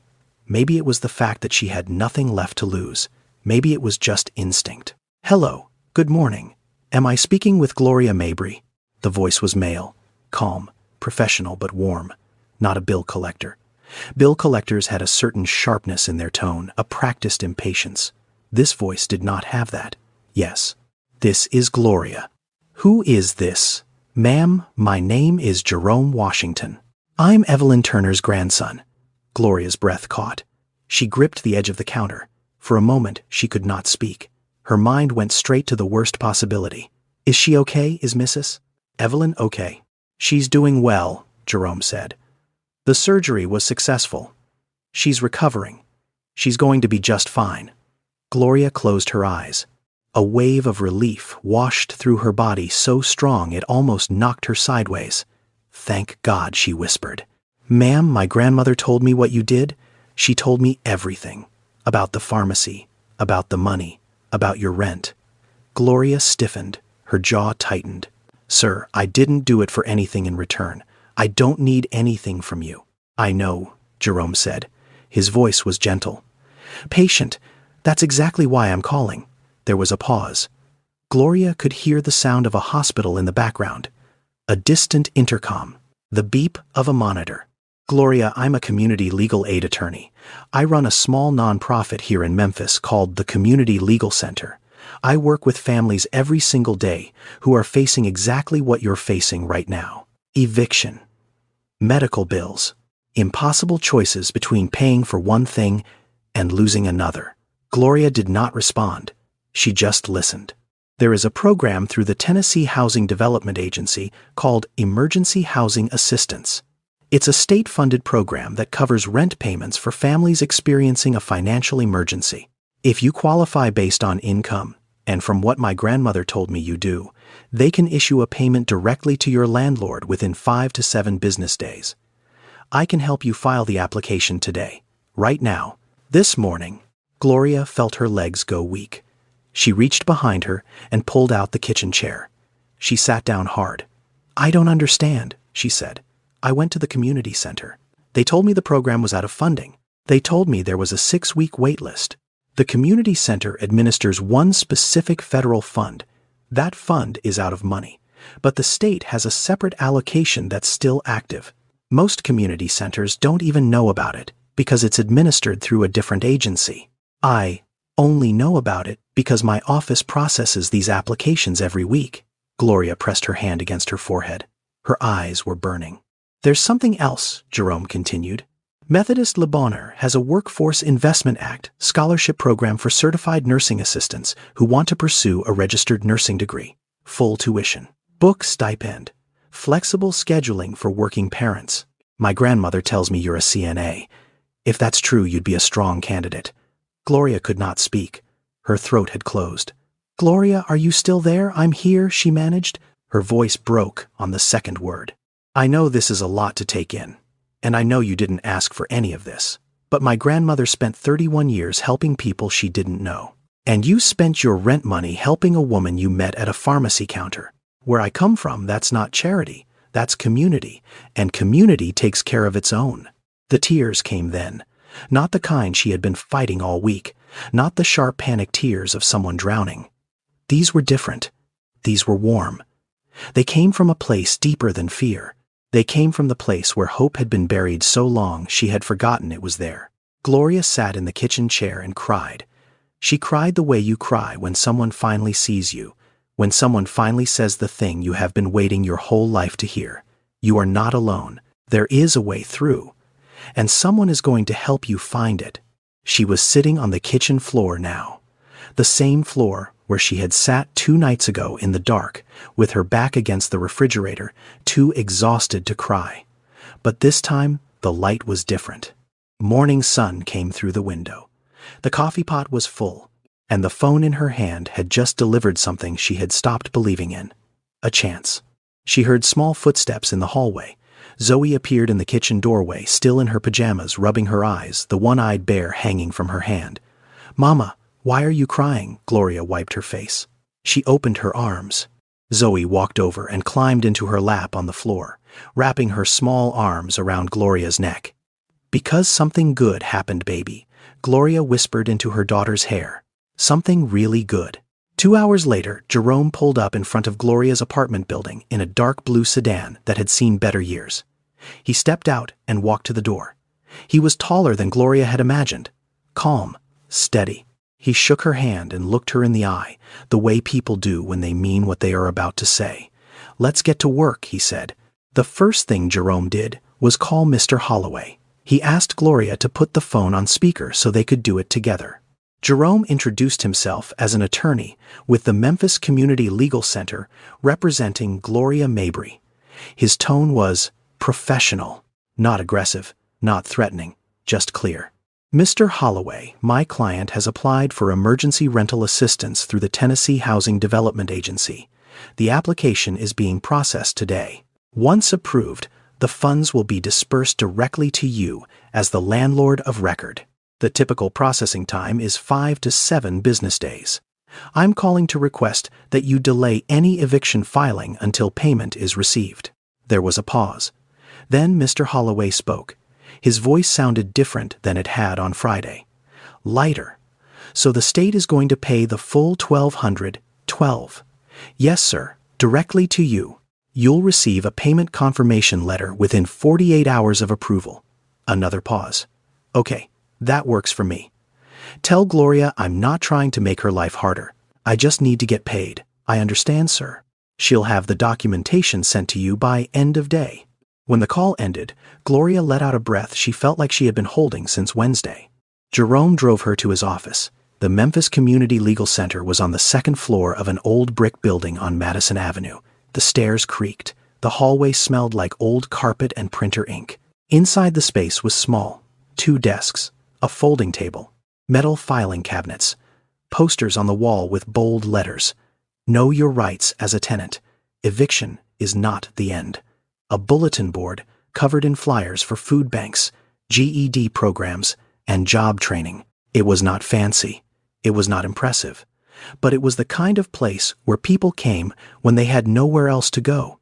Maybe it was the fact that she had nothing left to lose. Maybe it was just instinct. Hello, good morning. Am I speaking with Gloria Mabry? The voice was male, calm, professional but warm, not a bill collector. Bill collectors had a certain sharpness in their tone, a practiced impatience. This voice did not have that. Yes, this is Gloria. Who is this? Ma'am, my name is Jerome Washington. I'm Evelyn Turner's grandson. Gloria's breath caught. She gripped the edge of the counter. For a moment, she could not speak. Her mind went straight to the worst possibility. Is she okay, is Mrs. Evelyn okay? She's doing well, Jerome said. The surgery was successful. She's recovering. She's going to be just fine. Gloria closed her eyes. A wave of relief washed through her body so strong it almost knocked her sideways. Thank God, she whispered. Ma'am, my grandmother told me what you did. She told me everything. About the pharmacy, about the money, about your rent. Gloria stiffened, her jaw tightened. Sir, I didn't do it for anything in return. I don't need anything from you. I know, Jerome said. His voice was gentle. Patient, that's exactly why I'm calling. There was a pause. Gloria could hear the sound of a hospital in the background. A distant intercom. The beep of a monitor. Gloria, I'm a community legal aid attorney. I run a small nonprofit here in Memphis called the Community Legal Center. I work with families every single day who are facing exactly what you're facing right now. Eviction. Medical bills. Impossible choices between paying for one thing and losing another. Gloria did not respond. She just listened. There is a program through the Tennessee Housing Development Agency called Emergency Housing Assistance. It's a state-funded program that covers rent payments for families experiencing a financial emergency. If you qualify based on income, and from what my grandmother told me you do, they can issue a payment directly to your landlord within 5 to 7 business days. I can help you file the application today, right now. This morning, Gloria felt her legs go weak. She reached behind her and pulled out the kitchen chair. She sat down hard. I don't understand, she said. I went to the community center. They told me the program was out of funding. They told me there was a 6-week wait list. The community center administers one specific federal fund. That fund is out of money, but the state has a separate allocation that's still active. Most community centers don't even know about it because it's administered through a different agency. I only know about it because my office processes these applications every week. Gloria pressed her hand against her forehead. Her eyes were burning. There's something else, Jerome continued. Methodist Le Bonheur has a Workforce Investment Act scholarship program for certified nursing assistants who want to pursue a registered nursing degree. Full tuition. Book stipend. Flexible scheduling for working parents. My grandmother tells me you're a CNA. If that's true, you'd be a strong candidate. Gloria could not speak. Her throat had closed. Gloria, are you still there? I'm here, she managed. Her voice broke on the second word. I know this is a lot to take in, and I know you didn't ask for any of this, but my grandmother spent 31 years helping people she didn't know. And you spent your rent money helping a woman you met at a pharmacy counter. Where I come from, that's not charity, that's community, and community takes care of its own. The tears came then, not the kind she had been fighting all week, not the sharp panic tears of someone drowning. These were different. These were warm. They came from a place deeper than fear. They came from the place where hope had been buried so long she had forgotten it was there. Gloria sat in the kitchen chair and cried. She cried the way you cry when someone finally sees you, when someone finally says the thing you have been waiting your whole life to hear. You are not alone. There is a way through, and someone is going to help you find it. She was sitting on the kitchen floor now, the same floor where she had sat 2 nights ago in the dark, with her back against the refrigerator, too exhausted to cry. But this time, the light was different. Morning sun came through the window. The coffee pot was full, and the phone in her hand had just delivered something she had stopped believing in. A chance. She heard small footsteps in the hallway. Zoe appeared in the kitchen doorway, still in her pajamas, rubbing her eyes, the one-eyed bear hanging from her hand. Mama, why are you crying? Gloria wiped her face. She opened her arms. Zoe walked over and climbed into her lap on the floor, wrapping her small arms around Gloria's neck. Because something good happened, baby, Gloria whispered into her daughter's hair. Something really good. 2 hours later, Jerome pulled up in front of Gloria's apartment building in a dark blue sedan that had seen better years. He stepped out and walked to the door. He was taller than Gloria had imagined. Calm, steady. He shook her hand and looked her in the eye, the way people do when they mean what they are about to say. "Let's get to work," he said. The first thing Jerome did was call Mr. Holloway. He asked Gloria to put the phone on speaker so they could do it together. Jerome introduced himself as an attorney with the Memphis Community Legal Center representing Gloria Mabry. His tone was professional, not aggressive, not threatening, just clear. "Mr. Holloway, my client has applied for emergency rental assistance through the Tennessee Housing Development Agency. The application is being processed today. Once approved, the funds will be dispersed directly to you as the landlord of record. The typical processing time is 5 to 7 business days. I'm calling to request that you delay any eviction filing until payment is received." There was a pause. Then Mr. Holloway spoke. His voice sounded different than it had on Friday. Lighter. "So the state is going to pay the full $1,212. Yes, sir, directly to you. You'll receive a payment confirmation letter within 48 hours of approval." Another pause. "Okay, that works for me. Tell Gloria I'm not trying to make her life harder. I just need to get paid." "I understand, sir. She'll have the documentation sent to you by end of day." When the call ended, Gloria let out a breath she felt like she had been holding since Wednesday. Jerome drove her to his office. The Memphis Community Legal Center was on the second floor of an old brick building on Madison Avenue. The stairs creaked. The hallway smelled like old carpet and printer ink. Inside the space was small. 2 desks, a folding table, metal filing cabinets, posters on the wall with bold letters. "Know your rights as a tenant. Eviction is not the end." A bulletin board covered in flyers for food banks, GED programs, and job training. It was not fancy. It was not impressive. But it was the kind of place where people came when they had nowhere else to go.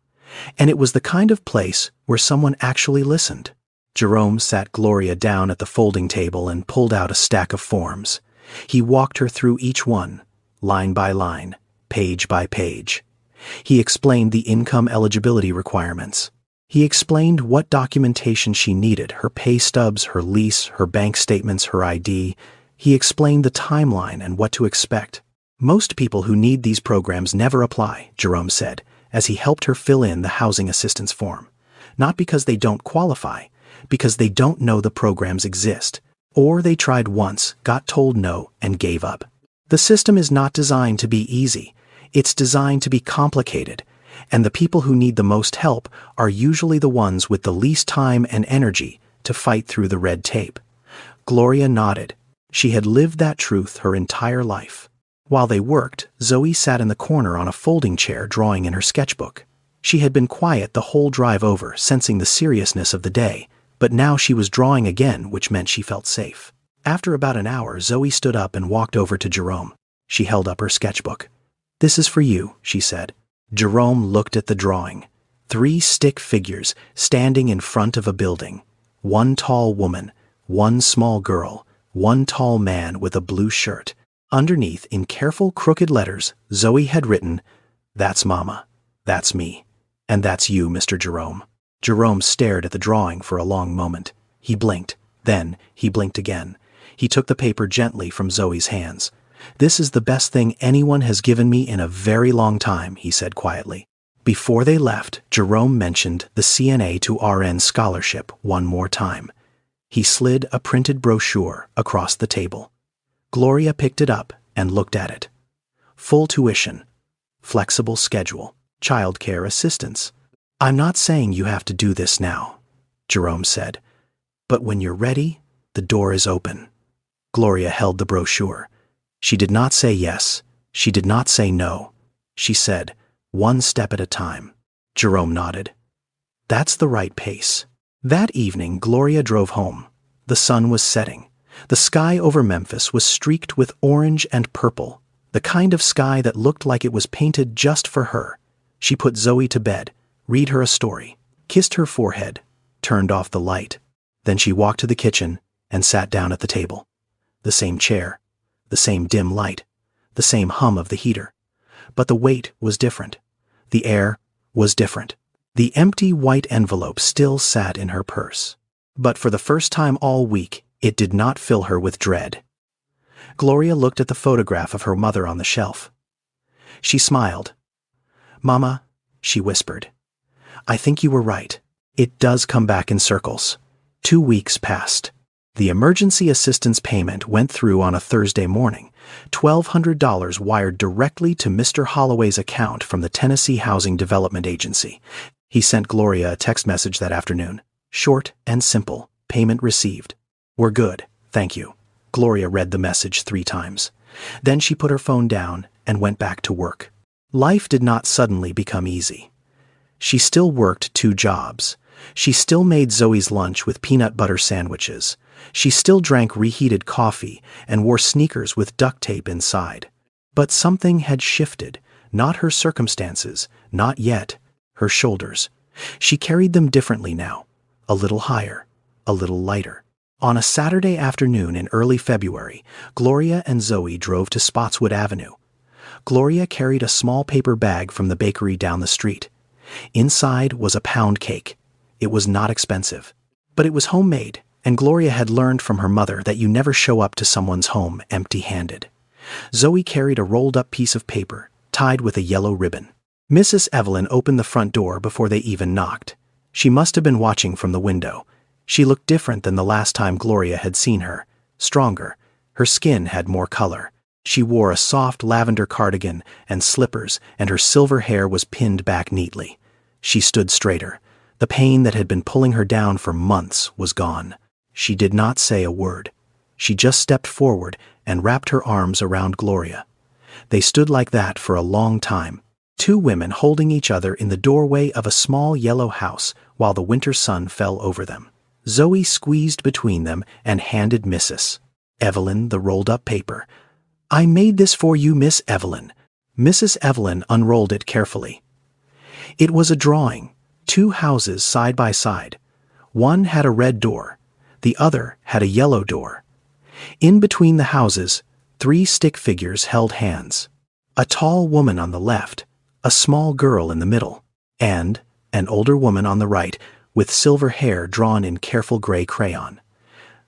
And it was the kind of place where someone actually listened. Jerome sat Gloria down at the folding table and pulled out a stack of forms. He walked her through each one, line by line, page by page. He explained the income eligibility requirements. He explained what documentation she needed, her pay stubs, her lease, her bank statements, her ID. He explained the timeline and what to expect. "Most people who need these programs never apply," Jerome said, as he helped her fill in the housing assistance form. "Not because they don't qualify, because they don't know the programs exist. Or they tried once, got told no, and gave up. The system is not designed to be easy. It's designed to be complicated. And the people who need the most help are usually the ones with the least time and energy to fight through the red tape." Gloria nodded. She had lived that truth her entire life. While they worked, Zoe sat in the corner on a folding chair drawing in her sketchbook. She had been quiet the whole drive over, sensing the seriousness of the day, but now she was drawing again, which meant she felt safe. After about an hour, Zoe stood up and walked over to Jerome. She held up her sketchbook. "This is for you," she said. Jerome looked at the drawing. 3 stick figures standing in front of a building. 1 tall woman, 1 small girl, 1 tall man with a blue shirt. Underneath, in careful crooked letters, Zoe had written, "That's Mama, that's me, and that's you, Mr. Jerome." Jerome stared at the drawing for a long moment. He blinked. Then he blinked again. He took the paper gently from Zoe's hands. "This is the best thing anyone has given me in a very long time," he said quietly. Before they left, Jerome mentioned the CNA to RN scholarship one more time. He slid a printed brochure across the table. Gloria picked it up and looked at it. Full tuition, flexible schedule, childcare assistance. "I'm not saying you have to do this now," Jerome said. "But when you're ready, the door is open." Gloria held the brochure. She did not say yes. She did not say no. She said, "One step at a time." Jerome nodded. "That's the right pace." That evening, Gloria drove home. The sun was setting. The sky over Memphis was streaked with orange and purple, the kind of sky that looked like it was painted just for her. She put Zoe to bed, read her a story, kissed her forehead, turned off the light. Then she walked to the kitchen and sat down at the table. The same chair, the same dim light, the same hum of the heater. But the weight was different. The air was different. The empty white envelope still sat in her purse. But for the first time all week, it did not fill her with dread. Gloria looked at the photograph of her mother on the shelf. She smiled. "Mama," she whispered, "I think you were right. It does come back in circles." 2 weeks passed. The emergency assistance payment went through on a Thursday morning, $1,200 wired directly to Mr. Holloway's account from the Tennessee Housing Development Agency. He sent Gloria a text message that afternoon. Short and simple. Payment received. "We're good, thank you." Gloria read the message 3 times. Then she put her phone down and went back to work. Life did not suddenly become easy. She still worked 2 jobs. She still made Zoe's lunch with peanut butter sandwiches. She still drank reheated coffee and wore sneakers with duct tape inside. But something had shifted, not her circumstances, not yet, her shoulders. She carried them differently now, a little higher, a little lighter. On a Saturday afternoon in early February, Gloria and Zoe drove to Spotswood Avenue. Gloria carried a small paper bag from the bakery down the street. Inside was a pound cake. It was not expensive, but it was homemade, and Gloria had learned from her mother that you never show up to someone's home empty-handed. Zoe carried a rolled-up piece of paper, tied with a yellow ribbon. Mrs. Evelyn opened the front door before they even knocked. She must have been watching from the window. She looked different than the last time Gloria had seen her, stronger. Her skin had more color. She wore a soft lavender cardigan and slippers, and her silver hair was pinned back neatly. She stood straighter. The pain that had been pulling her down for months was gone. She did not say a word. She just stepped forward and wrapped her arms around Gloria. They stood like that for a long time, 2 women holding each other in the doorway of a small yellow house while the winter sun fell over them. Zoe squeezed between them and handed Mrs. Evelyn the rolled-up paper. "I made this for you, Miss Evelyn." Mrs. Evelyn unrolled it carefully. It was a drawing, 2 houses side by side. One had a red door. The other had a yellow door. In between the houses, 3 stick figures held hands. A tall woman on the left, a small girl in the middle, and an older woman on the right with silver hair drawn in careful gray crayon.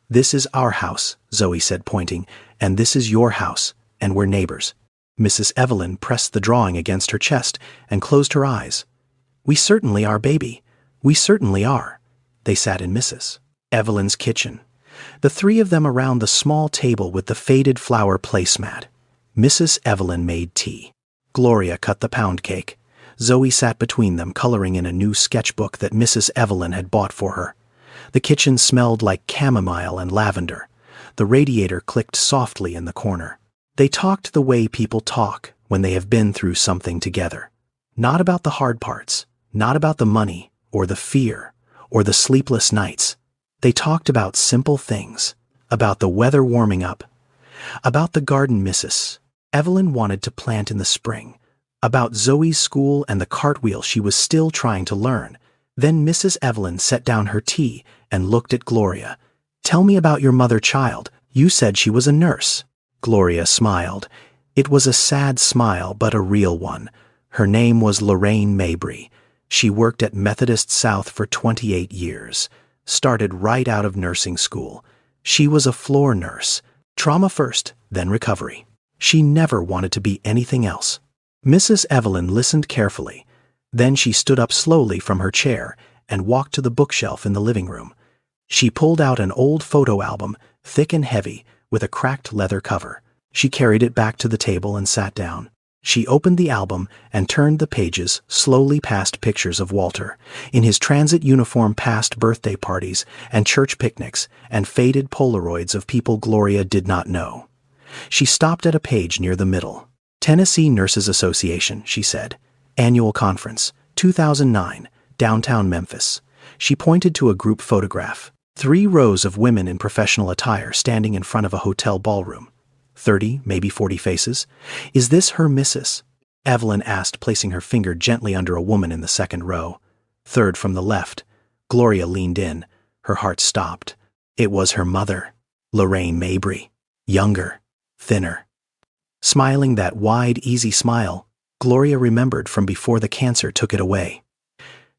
"This is our house," Zoe said, pointing, "and this is your house, and we're neighbors." Mrs. Evelyn pressed the drawing against her chest and closed her eyes. "We certainly are, baby. We certainly are." They sat in Mrs. Evelyn's kitchen, the 3 of them around the small table with the faded flower placemat. Mrs. Evelyn made tea. Gloria cut the pound cake. Zoe sat between them, coloring in a new sketchbook that Mrs. Evelyn had bought for her. The kitchen smelled like chamomile and lavender. The radiator clicked softly in the corner. They talked the way people talk when they have been through something together. Not about the hard parts, not about the money, or the fear, or the sleepless nights. They talked about simple things, about the weather warming up, about the garden Mrs. Evelyn wanted to plant in the spring, about Zoe's school and the cartwheel she was still trying to learn. Then Mrs. Evelyn set down her tea and looked at Gloria. "Tell me about your mother, child. You said she was a nurse." Gloria smiled. It was a sad smile, but a real one. Her name was Lorraine Mabry. She worked at Methodist South for 28 years. Started right out of nursing school. She was a floor nurse. Trauma first, then recovery. She never wanted to be anything else. Mrs. Evelyn listened carefully. Then she stood up slowly from her chair and walked to the bookshelf in the living room. She pulled out an old photo album, thick and heavy, with a cracked leather cover. She carried it back to the table and sat down. She opened the album and turned the pages slowly past pictures of Walter, in his transit uniform, past birthday parties and church picnics, and faded Polaroids of people Gloria did not know. She stopped at a page near the middle. "Tennessee Nurses Association," she said. "Annual Conference, 2009, downtown Memphis." She pointed to a group photograph. 3 rows of women in professional attire standing in front of a hotel ballroom. 30, maybe 40 faces. "Is this her Mrs.?" Evelyn asked, placing her finger gently under a woman in the second row. 3rd from the left. Gloria leaned in. Her heart stopped. It was her mother, Lorraine Mabry. Younger, thinner. Smiling that wide, easy smile Gloria remembered from before the cancer took it away.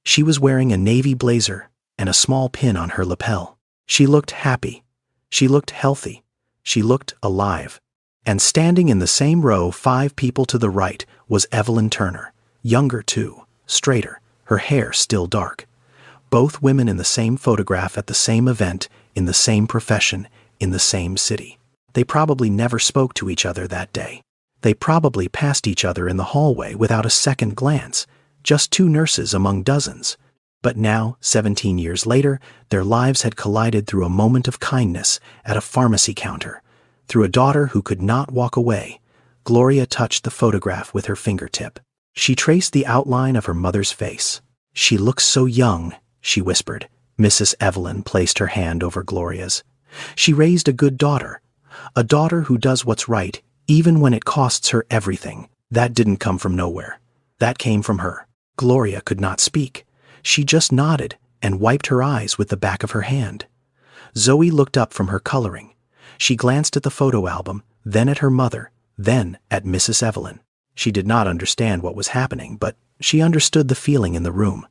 She was wearing a navy blazer and a small pin on her lapel. She looked happy. She looked healthy. She looked alive. And standing in the same row 5 people to the right was Evelyn Turner, younger too, straighter, her hair still dark. Both women in the same photograph at the same event, in the same profession, in the same city. They probably never spoke to each other that day. They probably passed each other in the hallway without a second glance, just 2 nurses among dozens. But now, 17 years later, their lives had collided through a moment of kindness at a pharmacy counter. Through a daughter who could not walk away, Gloria touched the photograph with her fingertip. She traced the outline of her mother's face. "She looks so young," she whispered. Mrs. Evelyn placed her hand over Gloria's. "She raised a good daughter. A daughter who does what's right, even when it costs her everything. That didn't come from nowhere. That came from her." Gloria could not speak. She just nodded and wiped her eyes with the back of her hand. Zoe looked up from her coloring. She glanced at the photo album, then at her mother, then at Mrs. Evelyn. She did not understand what was happening, but she understood the feeling in the room.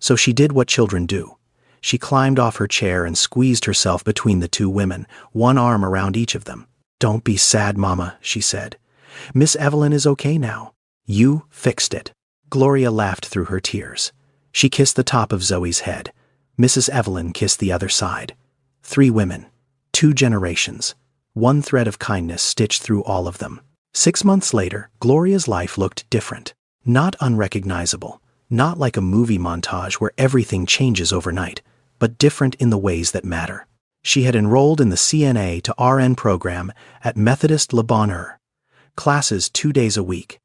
So she did what children do. She climbed off her chair and squeezed herself between the 2 women, one arm around each of them. "Don't be sad, Mama," she said. "Miss Evelyn is okay now. You fixed it." Gloria laughed through her tears. She kissed the top of Zoe's head. Mrs. Evelyn kissed the other side. 3 women, 2 generations, 1 thread of kindness stitched through all of them. 6 months later, Gloria's life looked different. Not unrecognizable, not like a movie montage where everything changes overnight, but different in the ways that matter. She had enrolled in the CNA to RN program at Methodist Le Bonheur. Classes 2 days a week.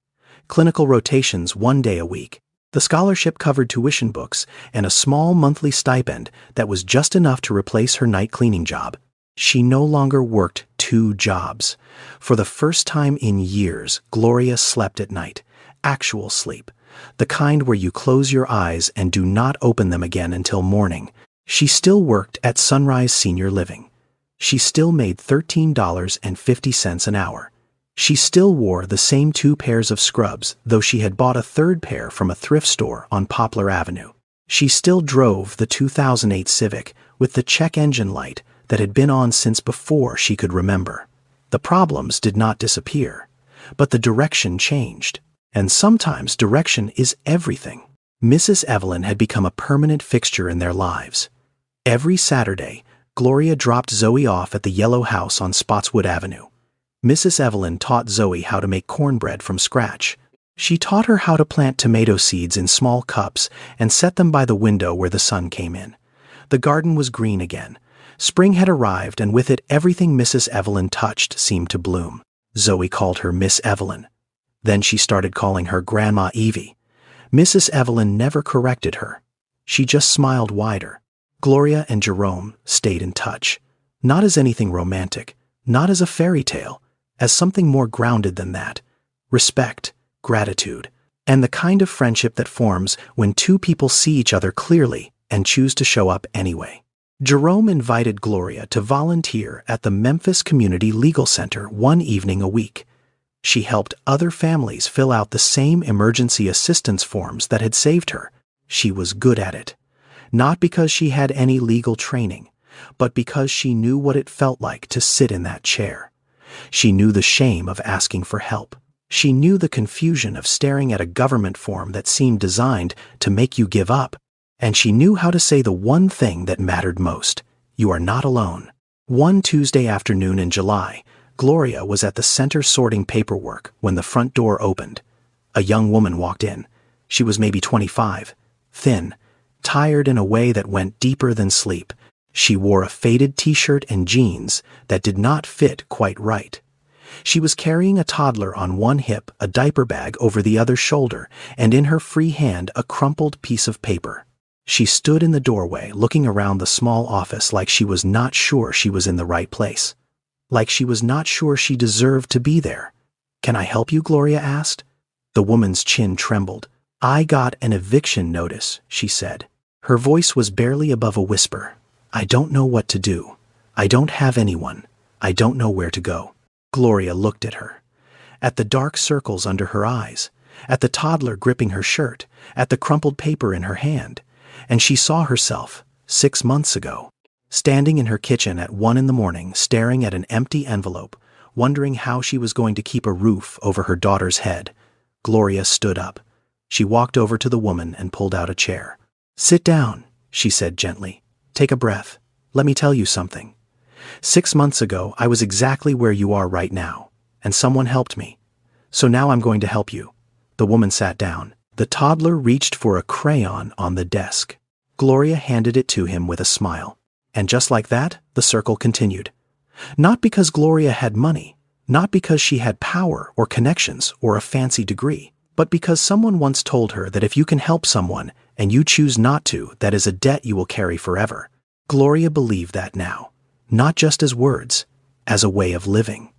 Clinical rotations 1 day a week. The scholarship covered tuition books and a small monthly stipend that was just enough to replace her night cleaning job. She no longer worked 2 jobs. For the first time in years, Gloria slept at night. Actual sleep. The kind where you close your eyes and do not open them again until morning. She still worked at Sunrise Senior Living. She still made $13.50 an hour. She still wore the same 2 pairs of scrubs, though she had bought a 3rd pair from a thrift store on Poplar Avenue. She still drove the 2008 Civic with the check engine light that had been on since before she could remember. The problems did not disappear, but the direction changed. And sometimes direction is everything. Mrs. Evelyn had become a permanent fixture in their lives. Every Saturday, Gloria dropped Zoe off at the yellow house on Spotswood Avenue. Mrs. Evelyn taught Zoe how to make cornbread from scratch. She taught her how to plant tomato seeds in small cups and set them by the window where the sun came in. The garden was green again. Spring had arrived, and with it everything Mrs. Evelyn touched seemed to bloom. Zoe called her Miss Evelyn. Then she started calling her Grandma Evie. Mrs. Evelyn never corrected her. She just smiled wider. Gloria and Jerome stayed in touch. Not as anything romantic, not as a fairy tale, as something more grounded than that. Respect, gratitude, and the kind of friendship that forms when 2 people see each other clearly and choose to show up anyway. Jerome invited Gloria to volunteer at the Memphis Community Legal Center 1 evening a week. She helped other families fill out the same emergency assistance forms that had saved her. She was good at it. Not because she had any legal training, but because she knew what it felt like to sit in that chair. She knew the shame of asking for help. She knew the confusion of staring at a government form that seemed designed to make you give up. And she knew how to say the one thing that mattered most: you are not alone. One Tuesday afternoon in July, Gloria was at the center sorting paperwork when the front door opened. A young woman walked in. She was maybe 25, thin, tired in a way that went deeper than sleep. She wore a faded t-shirt and jeans that did not fit quite right. She was carrying a toddler on one hip, a diaper bag over the other shoulder, and in her free hand a crumpled piece of paper. She stood in the doorway, looking around the small office like she was not sure she was in the right place. Like she was not sure she deserved to be there. "Can I help you?" Gloria asked. The woman's chin trembled. "I got an eviction notice," she said. Her voice was barely above a whisper. "I don't know what to do. I don't have anyone. I don't know where to go." Gloria looked at her. at the dark circles under her eyes, at the toddler gripping her shirt, at the crumpled paper in her hand, and she saw herself, 6 months ago, standing in her kitchen at 1 in the morning, staring at an empty envelope, wondering how she was going to keep a roof over her daughter's head. Gloria stood up. She walked over to the woman and pulled out a chair. "Sit down," she said gently. "Take a breath. Let me tell you something. 6 months ago, I was exactly where you are right now, and someone helped me. So now I'm going to help you." The woman sat down. The toddler reached for a crayon on the desk. Gloria handed it to him with a smile. And just like that, the circle continued. Not because Gloria had money, not because she had power or connections or a fancy degree, but because someone once told her that if you can help someone and you choose not to, that is a debt you will carry forever. Gloria believed that now, not just as words, as a way of living.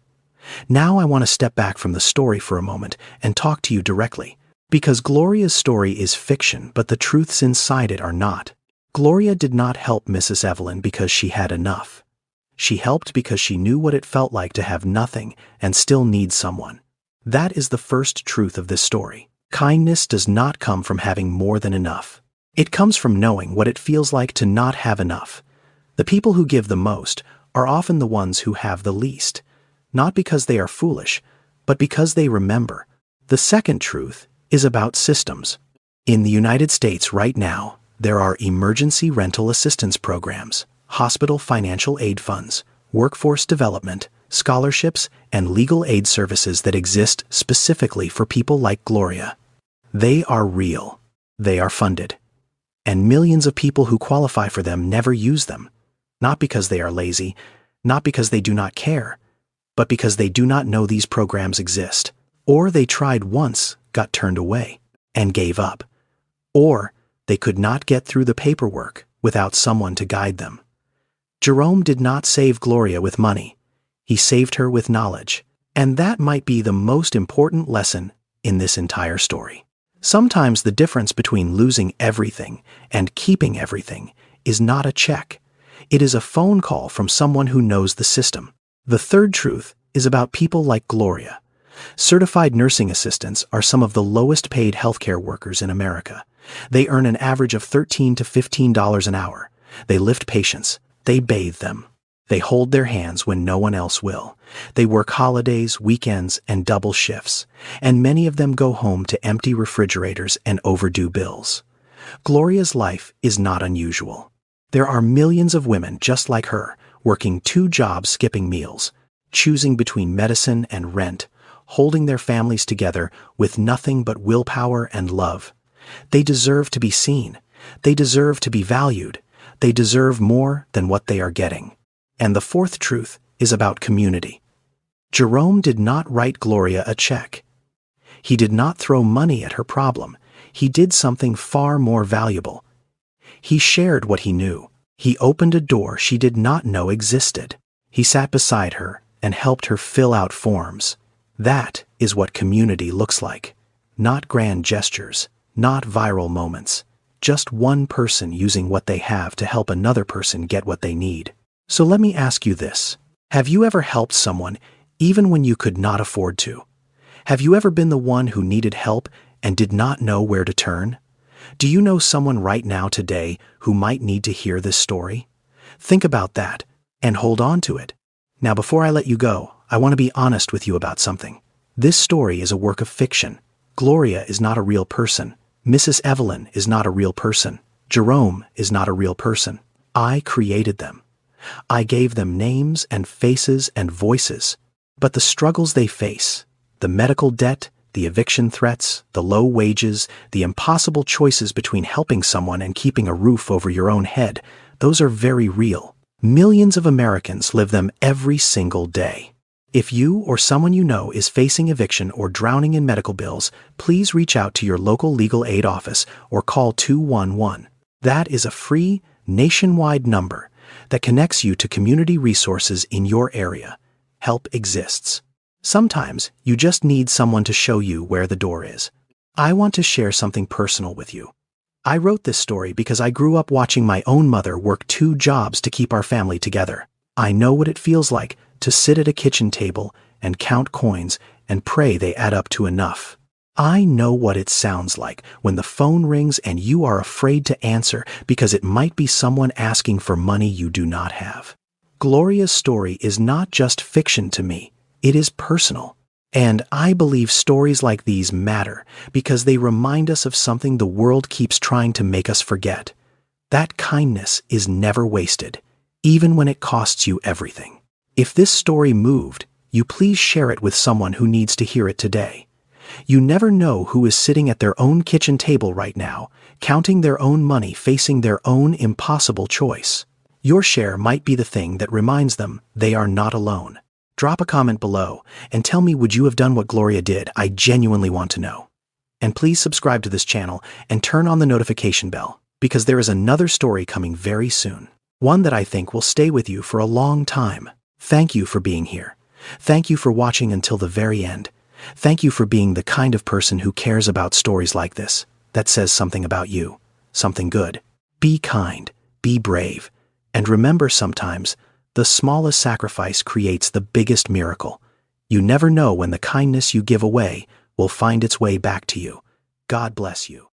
Now I want to step back from the story for a moment and talk to you directly, because Gloria's story is fiction, but the truths inside it are not. Gloria did not help Mrs. Evelyn because she had enough. She helped because she knew what it felt like to have nothing and still need someone. That is the first truth of this story. Kindness does not come from having more than enough. It comes from knowing what it feels like to not have enough. The people who give the most are often the ones who have the least, not because they are foolish, but because they remember. The second truth is about systems. In the United States right now, there are emergency rental assistance programs, hospital financial aid funds, workforce development, scholarships, and legal aid services that exist specifically for people like Gloria. They are real. They are funded. And millions of people who qualify for them never use them, not because they are lazy, not because they do not care, but because they do not know these programs exist, or they tried once, got turned away, and gave up, or they could not get through the paperwork without someone to guide them. Jerome did not save Gloria with money. He saved her with knowledge, and that might be the most important lesson in this entire story. Sometimes the difference between losing everything and keeping everything is not a check. It is a phone call from someone who knows the system. The third truth is about people like Gloria. Certified nursing assistants are some of the lowest paid healthcare workers in America. They earn an average of $13 to $15 an hour. They lift patients. They bathe them. They hold their hands when no one else will. They work holidays, weekends, and double shifts, and many of them go home to empty refrigerators and overdue bills. Gloria's life is not unusual. There are millions of women just like her, working 2 jobs, skipping meals, choosing between medicine and rent, holding their families together with nothing but willpower and love. They deserve to be seen. They deserve to be valued. They deserve more than what they are getting. And the fourth truth is about community. Jerome did not write Gloria a check. He did not throw money at her problem. He did something far more valuable. He shared what he knew. He opened a door she did not know existed. He sat beside her and helped her fill out forms. That is what community looks like. Not grand gestures, not viral moments. Just one person using what they have to help another person get what they need. So let me ask you this. Have you ever helped someone even when you could not afford to? Have you ever been the one who needed help and did not know where to turn? Do you know someone right now today who might need to hear this story? Think about that and hold on to it. Now, before I let you go, I want to be honest with you about something. This story is a work of fiction. Gloria is not a real person. Mrs. Evelyn is not a real person. Jerome is not a real person. I created them. I gave them names and faces and voices. But the struggles they face, the medical debt, the eviction threats, the low wages, the impossible choices between helping someone and keeping a roof over your own head, those are very real. Millions of Americans live them every single day. If you or someone you know is facing eviction or drowning in medical bills, please reach out to your local legal aid office or call 211. That is a free, nationwide number that connects you to community resources in your area. Help exists. Sometimes you just need someone to show you where the door is. I want to share something personal with you. I wrote this story because I grew up watching my own mother work 2 jobs to keep our family together. I know what it feels like to sit at a kitchen table and count coins and pray they add up to enough. I know what it sounds like when the phone rings and you are afraid to answer because it might be someone asking for money you do not have. Gloria's story is not just fiction to me, it is personal. And I believe stories like these matter because they remind us of something the world keeps trying to make us forget. That kindness is never wasted, even when it costs you everything. If this story moved, you please share it with someone who needs to hear it today. You never know who is sitting at their own kitchen table right now, counting their own money, facing their own impossible choice. Your share might be the thing that reminds them they are not alone. Drop a comment below and tell me, would you have done what Gloria did? I genuinely want to know. And please subscribe to this channel and turn on the notification bell, because there is another story coming very soon. One that I think will stay with you for a long time. Thank you for being here. Thank you for watching until the very end. Thank you for being the kind of person who cares about stories like this, that says something about you, something good. Be kind, be brave, and remember, sometimes the smallest sacrifice creates the biggest miracle. You never know when the kindness you give away will find its way back to you. God bless you.